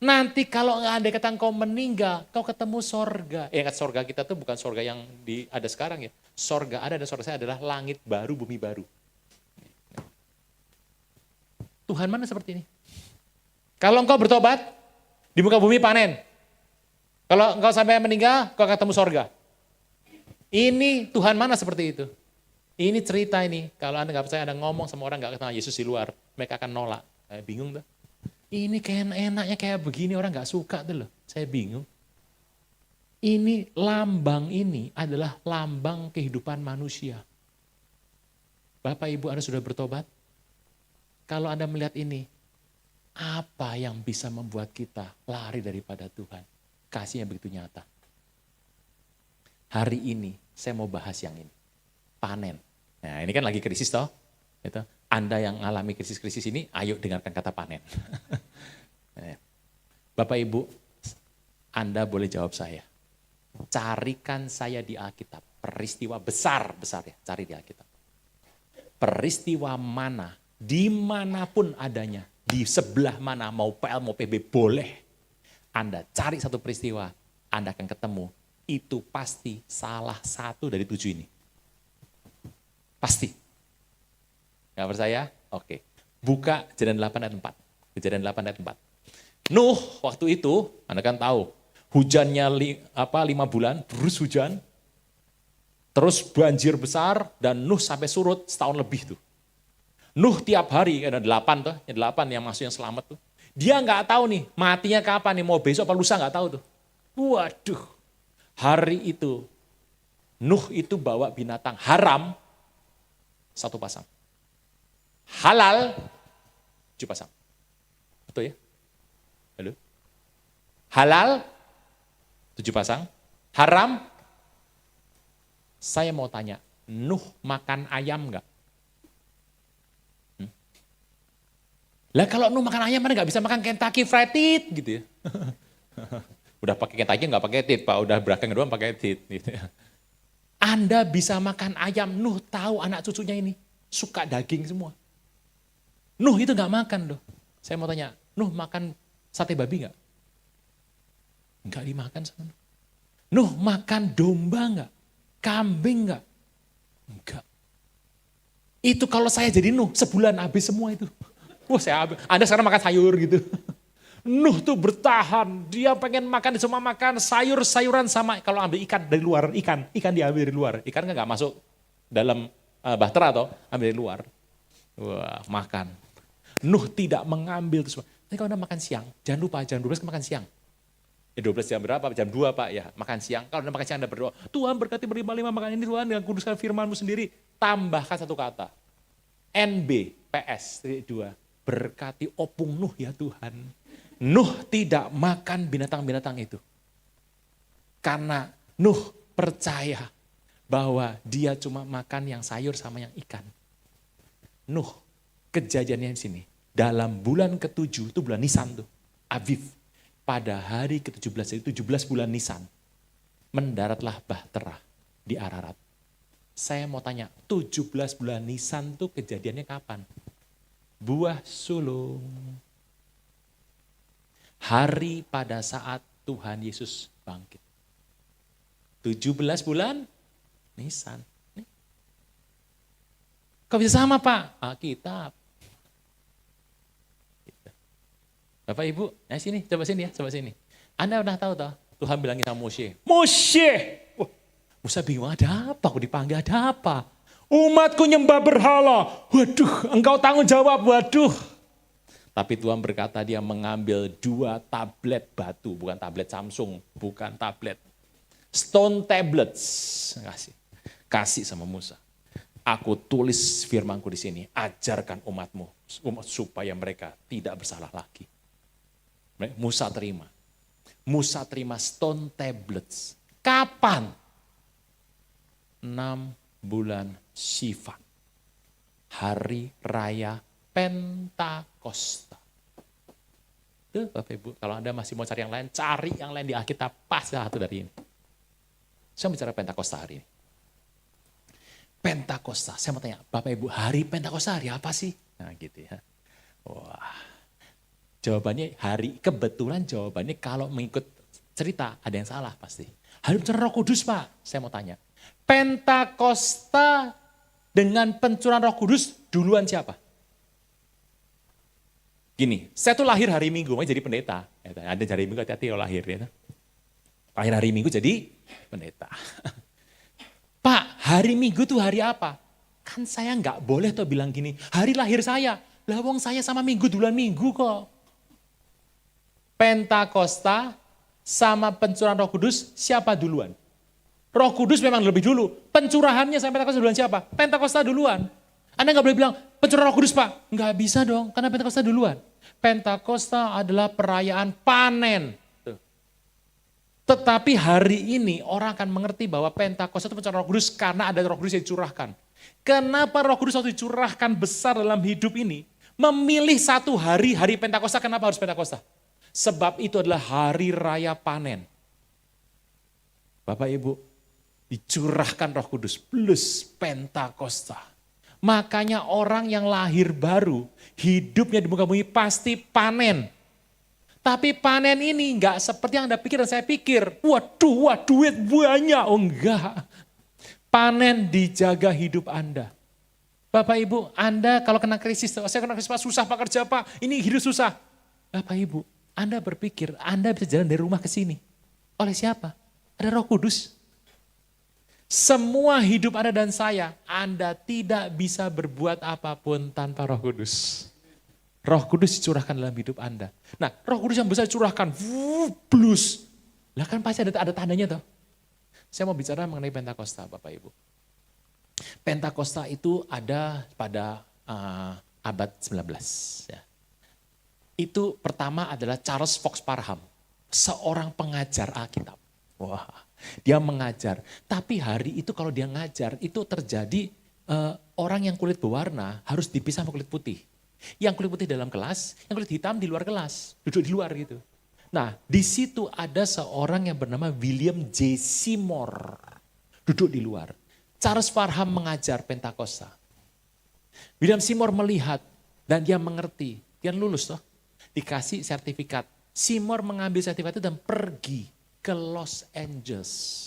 Nanti kalau nggak ada kata engkau meninggal, kau ketemu sorga. Ingat sorga kita tuh bukan sorga yang ada sekarang ya. Sorga ada dan sorga saya adalah langit baru, bumi baru. Tuhan mana seperti ini? Kalau engkau bertobat, di muka bumi panen. Kalau engkau sampai meninggal, kau ketemu sorga. Ini Tuhan mana seperti itu? Ini cerita ini, kalau Anda nggak percaya Anda ngomong sama orang nggak kenal Yesus di luar, mereka akan nolak. Saya bingung tuh. Ini kayak enaknya kayak begini orang nggak suka tuh loh. Saya bingung. Ini lambang ini adalah lambang kehidupan manusia. Bapak Ibu Anda sudah bertobat? Kalau Anda melihat ini, apa yang bisa membuat kita lari daripada Tuhan? Kasihnya begitu nyata. Hari ini saya mau bahas yang ini, panen. Nah ini kan lagi krisis toh, itu. Anda yang alami krisis-krisis ini, ayo dengarkan kata panen. Bapak Ibu, Anda boleh jawab saya. Carikan saya di Alkitab, peristiwa besar ya, cari di Alkitab. Peristiwa mana, dimanapun adanya, di sebelah mana, mau PL mau PB boleh. Anda cari satu peristiwa, Anda akan ketemu. Itu pasti salah satu dari 7 ini. Pasti. Gak percaya? Oke. Buka Kejadian 8 ayat 4. Kejadian 8 ayat 4. Nuh waktu itu, Anda kan tahu, hujannya 5 bulan, terus hujan, terus banjir besar, dan Nuh sampai surut setahun lebih tuh. Nuh tiap hari, ada 8 tuh, 8 yang masuk yang selamat tuh. Dia nggak tahu nih, matinya kapan nih, mau besok apa lusa nggak tahu tuh. Waduh. Hari itu, Nuh itu bawa binatang haram, 1 pasang. Halal, 7 pasang. Betul ya? Halo? Halal, 7 pasang. Haram? Saya mau tanya, Nuh makan ayam nggak? Lah kalau Nuh makan ayam, mana nggak bisa makan Kentucky Fried Tit gitu ya. Udah pakai Kentucky nggak pakai tit, Pak. Udah belakang doang pakai tit. Gitu ya. Anda bisa makan ayam, Nuh tahu anak cucunya ini suka daging semua. Nuh itu nggak makan loh. Saya mau tanya, Nuh makan sate babi nggak? Nggak dimakan sama Nuh. Nuh makan domba nggak? Kambing nggak? Enggak. Itu kalau saya jadi Nuh, sebulan habis semua itu. Wah saya habis. Anda sekarang makan sayur gitu. Nuh tuh bertahan, dia pengen makan, semua makan sayur-sayuran sama. Kalau ambil ikan dari luar, ikan diambil dari luar. Ikan kan nggak masuk dalam bahtera atau ambil dari luar. Wah makan. Nuh tidak mengambil itu semua. Tapi kalau Anda makan siang, jangan lupa jam 12 makan siang. Ya 12 jam berapa? Jam 2 Pak ya, makan siang. Kalau Anda makan siang Anda berdoa, Tuhan berkati berlimpah-limpah makan ini Tuhan, dengan kuduskan firman-Mu sendiri. Tambahkan satu kata, NB, PS, 2, berkati opung Nuh ya Tuhan. Nuh tidak makan binatang-binatang itu. Karena Nuh percaya bahwa dia cuma makan yang sayur sama yang ikan. Nuh, kejadiannya di sini. Dalam bulan ke-7, itu bulan Nisan tuh, Aviv. Pada hari ke-17, itu 17 bulan Nisan, mendaratlah bahtera di Ararat. Saya mau tanya, 17 bulan Nisan tuh kejadiannya kapan? Buah sulung. Hari pada saat Tuhan Yesus bangkit. 17 bulan Nisan. Kok bisa sama Pak? Alkitab. Bapak Ibu, sini, coba sini ya, coba sini. Anda pernah tahu toh, Tuhan bilangin sama Moshe. Moshe! Wah, Musa bingung, ada apa? Aku dipanggil, ada apa? Umatku nyembah berhala. Waduh, engkau tanggung jawab, waduh. Tapi Tuhan berkata dia mengambil 2 tablet batu, bukan tablet Samsung, bukan tablet. Stone tablets. Kasih sama Musa. Aku tulis firmanku di sini, ajarkan umatmu supaya mereka tidak bersalah lagi. Musa terima. Musa terima stone tablets. Kapan? 6 bulan Sivan. Hari Raya Pentakosta. Tuh Bapak Ibu, kalau Anda masih mau cari yang lain di Alkitab, pasti satu dari ini. Saya bicara Pentakosta hari ini. Pentakosta, saya mau tanya, Bapak Ibu, hari Pentakosta hari apa sih? Nah gitu ya. Wah. Jawabannya kebetulan jawabannya kalau mengikut cerita ada yang salah pasti. Hari pencurahan Roh Kudus Pak, saya mau tanya. Pentakosta dengan pencurahan Roh Kudus duluan siapa? Gini, saya tuh lahir hari Minggu, makanya jadi pendeta. Ada hari Minggu hati-hati kalau lahir ya. Lahir hari Minggu jadi pendeta. Pak, hari Minggu tuh hari apa? Kan saya nggak boleh tuh bilang gini, hari lahir saya. Lah wong saya sama Minggu duluan Minggu kok. Pentakosta sama pencurahan Roh Kudus siapa duluan? Roh Kudus memang lebih dulu. Pencurahannya sampai Pentakosta duluan siapa? Pentakosta duluan. Anda nggak boleh bilang pencurahan Roh Kudus Pak. Nggak bisa dong, karena Pentakosta duluan. Pentakosta adalah perayaan panen. Tetapi hari ini orang akan mengerti bahwa Pentakosta itu pencurahan Roh Kudus karena ada Roh Kudus yang dicurahkan. Kenapa Roh Kudus waktu dicurahkan besar dalam hidup ini? Memilih satu hari Pentakosta, kenapa harus Pentakosta? Sebab itu adalah hari raya panen. Bapak Ibu, dicurahkan Roh Kudus plus Pentakosta. Makanya orang yang lahir baru, hidupnya di muka bumi pasti panen. Tapi panen ini enggak seperti yang Anda pikir dan saya pikir. Waduh, duit banyak. Oh enggak. Panen dijaga hidup Anda. Bapak Ibu, Anda kalau kena krisis, saya kena krisis Pak, susah Pak kerja Pak, ini hidup susah. Bapak Ibu, Anda berpikir Anda bisa jalan dari rumah ke sini. Oleh siapa? Ada Roh Kudus. Semua hidup Anda dan saya, Anda tidak bisa berbuat apapun tanpa Roh Kudus. Roh Kudus dicurahkan dalam hidup Anda. Nah, Roh Kudus yang besar dicurahkan, blus. Lah kan pasti ada tandanya toh. Saya mau bicara mengenai Pentakosta, Bapak Ibu. Pentakosta itu ada pada abad 19. Ya. Itu pertama adalah Charles Fox Parham, seorang pengajar Alkitab. Wah, dia mengajar. Tapi hari itu kalau dia ngajar, itu terjadi orang yang kulit berwarna harus dipisah sama kulit putih. Yang kulit putih dalam kelas, yang kulit hitam di luar kelas, duduk di luar gitu. Nah, di situ ada seorang yang bernama William J. Seymour, duduk di luar. Charles Parham mengajar Pentakosta. William Seymour melihat dan dia mengerti, dia lulus toh, dikasih sertifikat. Seymour mengambil sertifikat itu dan pergi ke Los Angeles.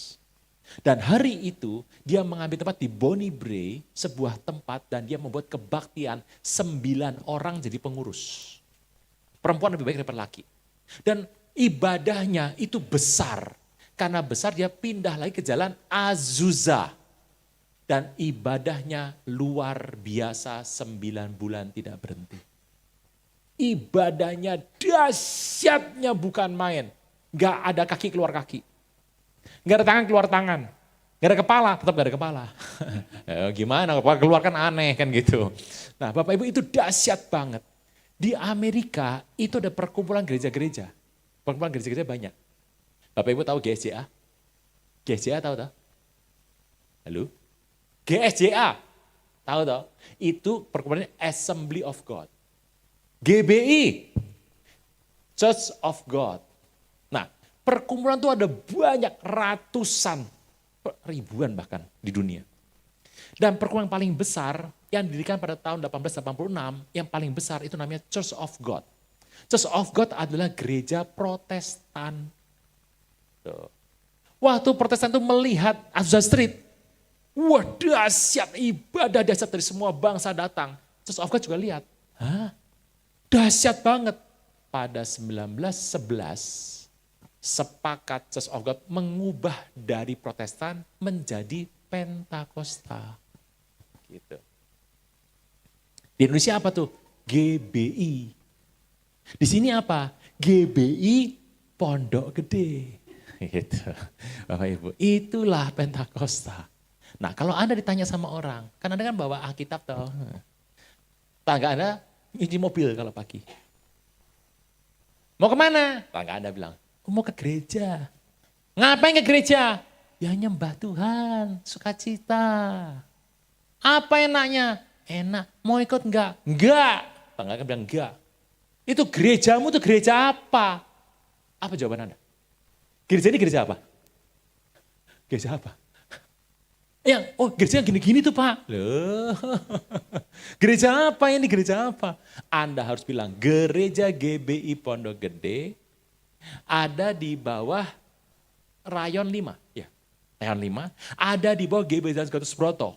Dan hari itu dia mengambil tempat di Bonnie Brae, sebuah tempat, dan dia membuat kebaktian 9 orang jadi pengurus. Perempuan lebih baik daripada laki. Dan ibadahnya itu besar. Karena besar dia pindah lagi ke jalan Azusa. Dan ibadahnya luar biasa 9 bulan tidak berhenti. Ibadahnya dahsyatnya bukan main. Gak ada kaki keluar kaki. Gak ada tangan keluar tangan. Gak ada kepala, tetap gak ada kepala. Gimana, kepala keluar kan aneh kan gitu. Nah Bapak Ibu itu dahsyat banget. Di Amerika itu ada perkumpulan gereja-gereja. Perkumpulan gereja-gereja banyak. Bapak Ibu tahu GSJA? GSJA tahu tak? Halo? GSJA? Tahu tak? Itu perkumpulan Assembly of God. GBI, Church of God. Nah, perkumpulan itu ada banyak, ratusan, ribuan bahkan di dunia. Dan perkumpulan paling besar yang didirikan pada tahun 1886, yang paling besar itu namanya Church of God. Church of God adalah gereja Protestan. Tuh. Waktu Protestan itu melihat Azusa Street, wah dahsyat, ibadah dahsyat dari semua bangsa datang. Church of God juga lihat, hah? Dahsyat banget. Pada 1911, sepakat Church of God mengubah dari Protestan menjadi Pentakosta. Gitu. Di Indonesia apa tuh? GBI. Di sini apa? GBI Pondok Gede. Gitu. Bapak Ibu, itulah Pentakosta. Nah kalau Anda ditanya sama orang, kan Anda kan bawa Alkitab toh. Tangga Anda cuci mobil kalau pagi. Mau kemana? Tangga Anda bilang, mau ke gereja. Ngapain ke gereja? Ya nyembah Tuhan, sukacita. Apa enaknya? Enak. Mau ikut enggak? Enggak. Tangga Anda bilang enggak. Itu gerejamu tuh gereja apa? Apa jawaban Anda? Gereja ini gereja apa? Gereja apa? Gereja gini-gini tuh Pak. Loh, gereja apa ini? Gereja apa? Anda harus bilang, gereja GBI Pondok Gede ada di bawah Rayon 5. Ya, Rayon 5. Ada di bawah GBI Gatot Subroto.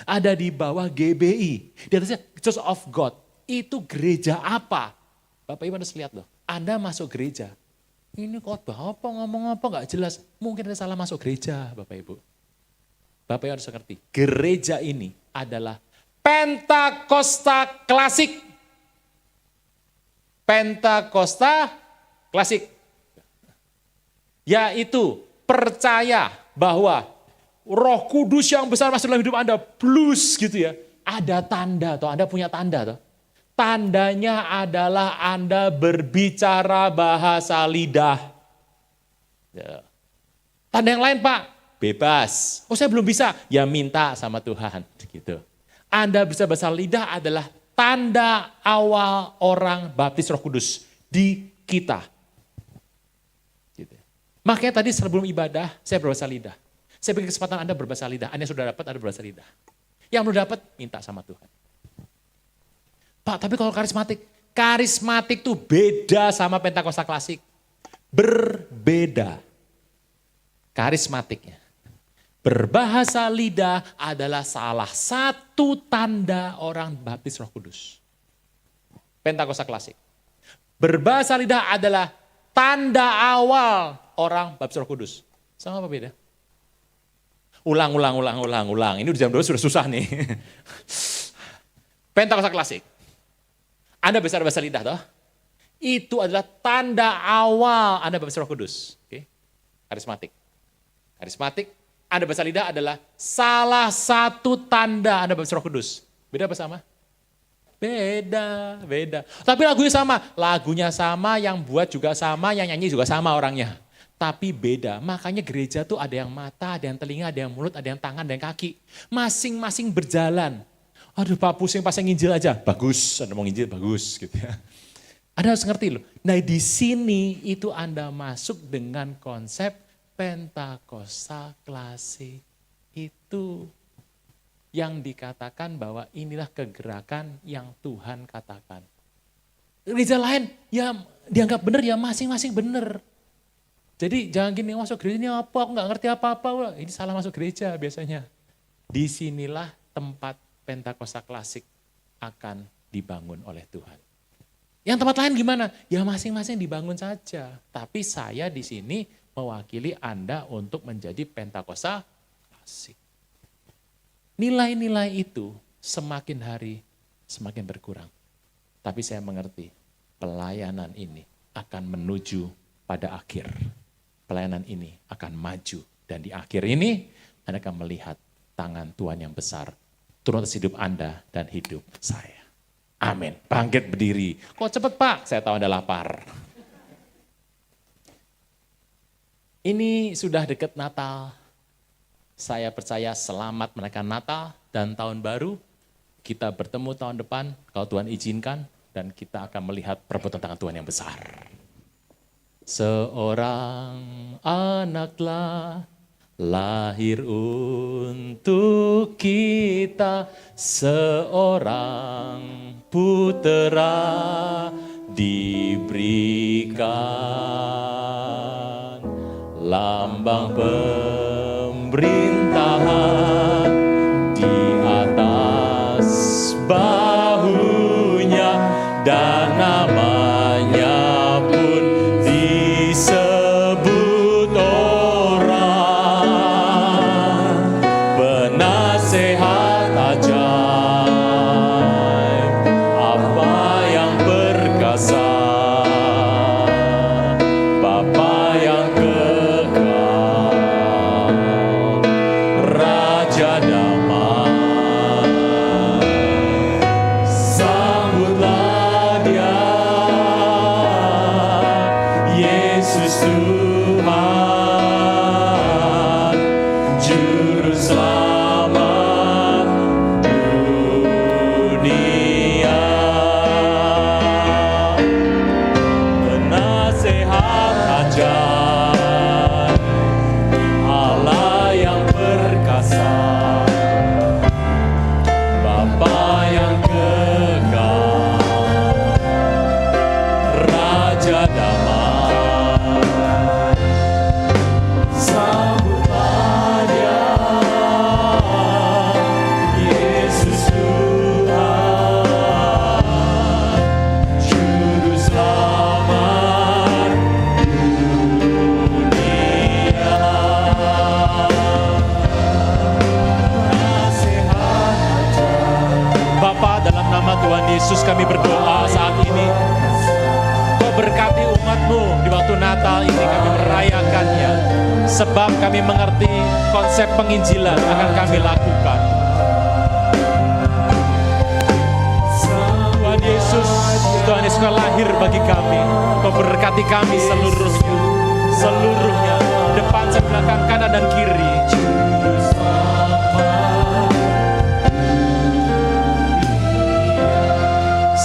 Ada di bawah GBI. Di atasnya Church of God. Itu gereja apa? Bapak Ibu harus lihat loh. Anda masuk gereja. Ini khotbah apa, ngomong apa, gak jelas. Mungkin ada salah masuk gereja Bapak Ibu. Bapak Ibu harus ngerti, gereja ini adalah Pentakosta klasik. Pentakosta klasik. Yaitu percaya bahwa Roh Kudus yang besar masuk dalam hidup Anda, plus gitu ya. Ada tanda, toh Anda punya tanda toh. Tandanya adalah Anda berbicara bahasa lidah. Ya. Tanda yang lain Pak, bebas. Oh saya belum bisa, ya minta sama Tuhan. Gitu. Anda bisa bahasa lidah adalah tanda awal orang baptis Roh Kudus di kita. Gitu. Makanya tadi sebelum ibadah saya berbahasa lidah. Saya beri kesempatan Anda berbahasa lidah. Anda sudah dapat, Anda berbahasa lidah. Yang belum dapat, minta sama Tuhan. Pak, tapi kalau karismatik tuh beda sama Pentakosta klasik. Berbeda. Karismatiknya. Berbahasa lidah adalah salah satu tanda orang baptis Roh Kudus. Pentakosta klasik. Berbahasa lidah adalah tanda awal orang baptis Roh Kudus. Sama apa beda? Ulang. Ini udah jam 2 sudah susah nih. Pentakosta klasik. Anda bisa bahasa lidah toh? Itu adalah tanda awal Anda baptis Roh Kudus. Oke. Karismatik. Anda bahasa lidah adalah salah satu tanda Anda baptis Roh Kudus. Beda apa sama? Beda. Tapi lagunya sama, yang buat juga sama, yang nyanyi juga sama orangnya. tapi beda. Makanya gereja tuh ada yang mata, ada yang telinga, ada yang mulut, ada yang tangan, ada yang kaki. Masing-masing berjalan. Aduh Pak pusing pas nginjil aja. Bagus, Anda mau nginjil, bagus gitu ya. Anda harus ngerti loh. Nah di sini itu Anda masuk dengan konsep Pentakosta klasik. Itu yang dikatakan bahwa inilah kegerakan yang Tuhan katakan. Gereja lain ya dianggap benar ya masing-masing benar. Jadi jangan gini masuk gereja ini apa, aku gak ngerti apa-apa. Ini salah masuk gereja biasanya. Disinilah tempat Pentakosta klasik akan dibangun oleh Tuhan. Yang tempat lain gimana? Ya masing-masing dibangun saja. Tapi saya di sini mewakili Anda untuk menjadi Pentakosta klasik. Nilai-nilai itu semakin hari semakin berkurang. Tapi saya mengerti pelayanan ini akan menuju pada akhir. Pelayanan ini akan maju. Dan di akhir ini Anda akan melihat tangan Tuhan yang besar turun atas hidup Anda dan hidup saya. Amin. Bangkit berdiri. Kok cepet Pak? Saya tahu Anda lapar. Ini sudah dekat Natal. Saya percaya selamat menaikkan Natal dan tahun baru. Kita bertemu tahun depan kalau Tuhan izinkan. Dan kita akan melihat perbuatan tangan Tuhan yang besar. Seorang anaklah lahir untuk kita, seorang putera diberikan, lambang pemerintahan di atas bahunya, dan namanya pun disebut orang penasehat ajaib, apa yang perkasa, Bapa yang kekal, Raja damai. Sambutlah Dia, Yesus Tuhan, Juru Selamat dunia, penasehat ajaib, Allah yang perkasa, Bapa yang kekal, Raja damai. Sambutlah Dia, Yesus Tuhan, Juru Selamat dunia, nasihat ajaib. Bapa, dalam nama Tuhan Yesus kami berdoa saat ini. Kau berkati umat-Mu di waktu Natal ini kami merayakannya. Sebab kami mengerti konsep penginjilan akan kami lakukan. Tuhan Yesus, Tuhan Yesus kau lahir bagi kami. Kau berkati kami seluruhnya. Seluruhnya. Depan, belakang, kanan dan kiri.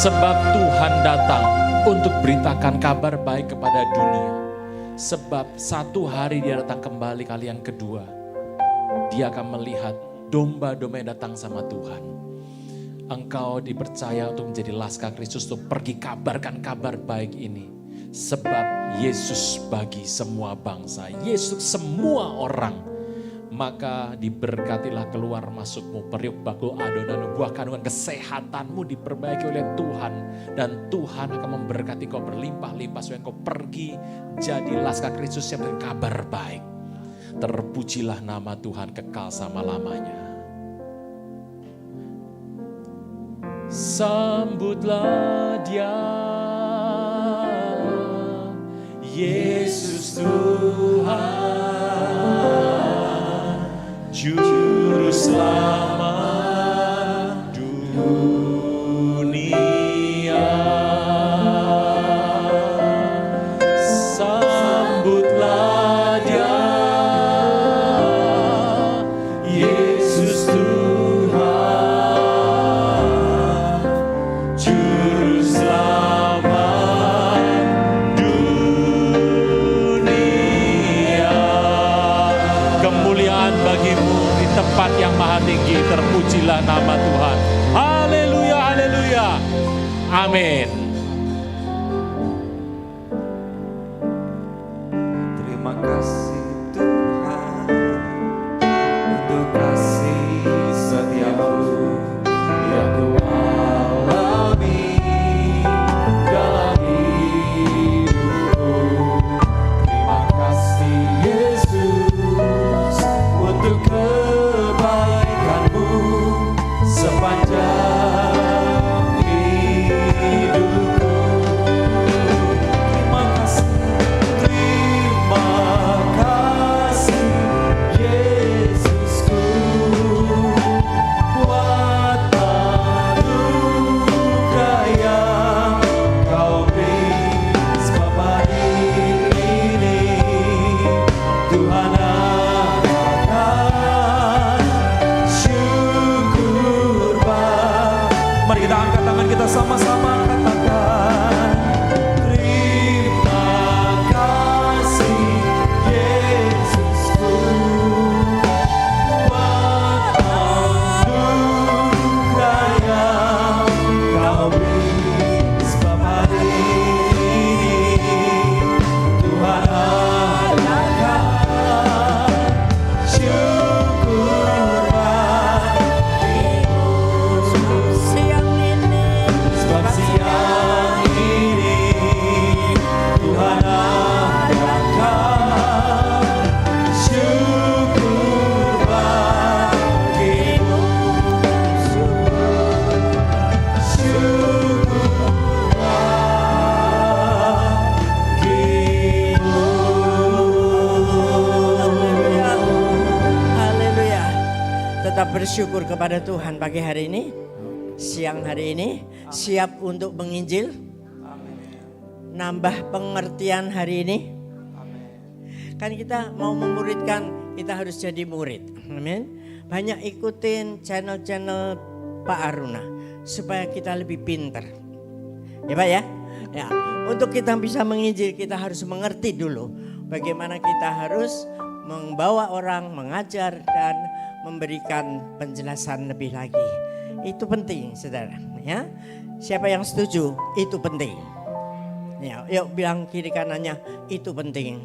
Sebab Tuhan datang untuk beritakan kabar baik kepada dunia. Sebab satu hari Dia datang kembali kali yang kedua. Dia akan melihat domba-domba yang datang sama Tuhan. Engkau dipercaya untuk menjadi laskar Kristus, untuk pergi kabarkan kabar baik ini. Sebab Yesus bagi semua bangsa, Yesus semua orang. Maka diberkatilah keluar masukmu, periuk bakul adonan, buah kandungan kesehatanmu diperbaiki oleh Tuhan. Dan Tuhan akan memberkati kau berlimpah-limpah supaya kau pergi jadi laskar Kristus yang berikan kabar baik. Terpujilah nama Tuhan kekal selama-lamanya. Sambutlah Dia, Yesus Tuhan, Juru Selamat dunia. Sambutlah tempat yang maha tinggi. Terpujilah nama Tuhan. Haleluya, haleluya. Amin. Terima kasih Tuhan untuk kasih setiamu yang ku alami dalam hidupku. Terima kasih Yesus untuk kebaikanmu sepanjang hidupku. Terima kasih Yesusku buat anugerah yang kau beri. Sebab hari ini Tuhan akan syukur. Mari kita angkat tangan kita sama-sama katakan, terima kasih Yesusku buat anugerah yang kau beri. Sebab hari ini Tuhan akan syukur bagimu. Sebab siang ini Tuhan akan syukur bagimu. Syukur bagimu. Haleluya. Tetap bersyukur kepada Tuhan pagi hari ini, siang hari ini, siap untuk menginjil, nambah pengertian hari ini. Kan kita mau memuridkan, kita harus jadi murid. Amin. Banyak ikutin channel-channel Pak Aruna supaya kita lebih pintar. Ya Pak ya? Ya, untuk kita bisa menginjil kita harus mengerti dulu bagaimana kita harus membawa orang, mengajar dan memberikan penjelasan lebih lagi. Itu penting, Saudara, ya. Siapa yang setuju? Itu penting. Ya, yuk bilang kiri kanannya, itu penting.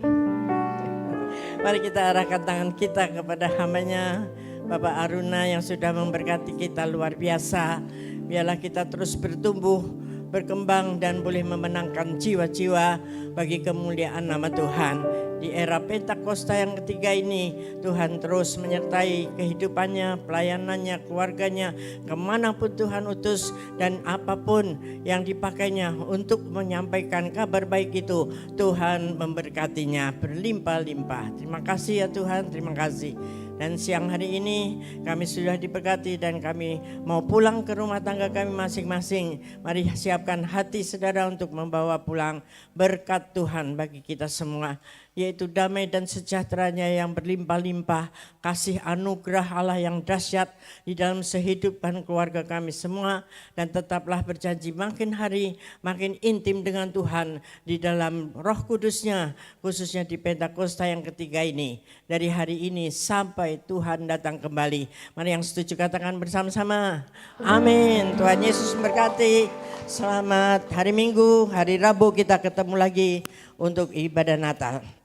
Mari kita arahkan tangan kita kepada hambanya Bapak Aruna yang sudah memberkati kita luar biasa. Biarlah kita terus bertumbuh, berkembang dan boleh memenangkan jiwa-jiwa bagi kemuliaan nama Tuhan. Di era Pentakosta yang ketiga ini, Tuhan terus menyertai kehidupannya, pelayanannya, keluarganya, kemanapun Tuhan utus dan apapun yang dipakainya untuk menyampaikan kabar baik itu, Tuhan memberkatinya berlimpah-limpah. Terima kasih ya Tuhan, terima kasih. Dan siang hari ini kami sudah diberkati dan kami mau pulang ke rumah tangga kami masing-masing. Mari siapkan hati saudara untuk membawa pulang berkat Tuhan bagi kita semua. Yaitu damai dan sejahteranya yang berlimpah-limpah, kasih anugerah Allah yang dahsyat di dalam kehidupan keluarga kami semua. Dan tetaplah berjanji makin hari makin intim dengan Tuhan di dalam Roh Kudus-Nya, khususnya di Pentakosta yang ketiga ini. Dari hari ini sampai Tuhan datang kembali. Mari yang setuju katakan bersama-sama. Amin. Tuhan Yesus memberkati. Selamat hari Minggu, hari Rabu kita ketemu lagi untuk ibadah Natal.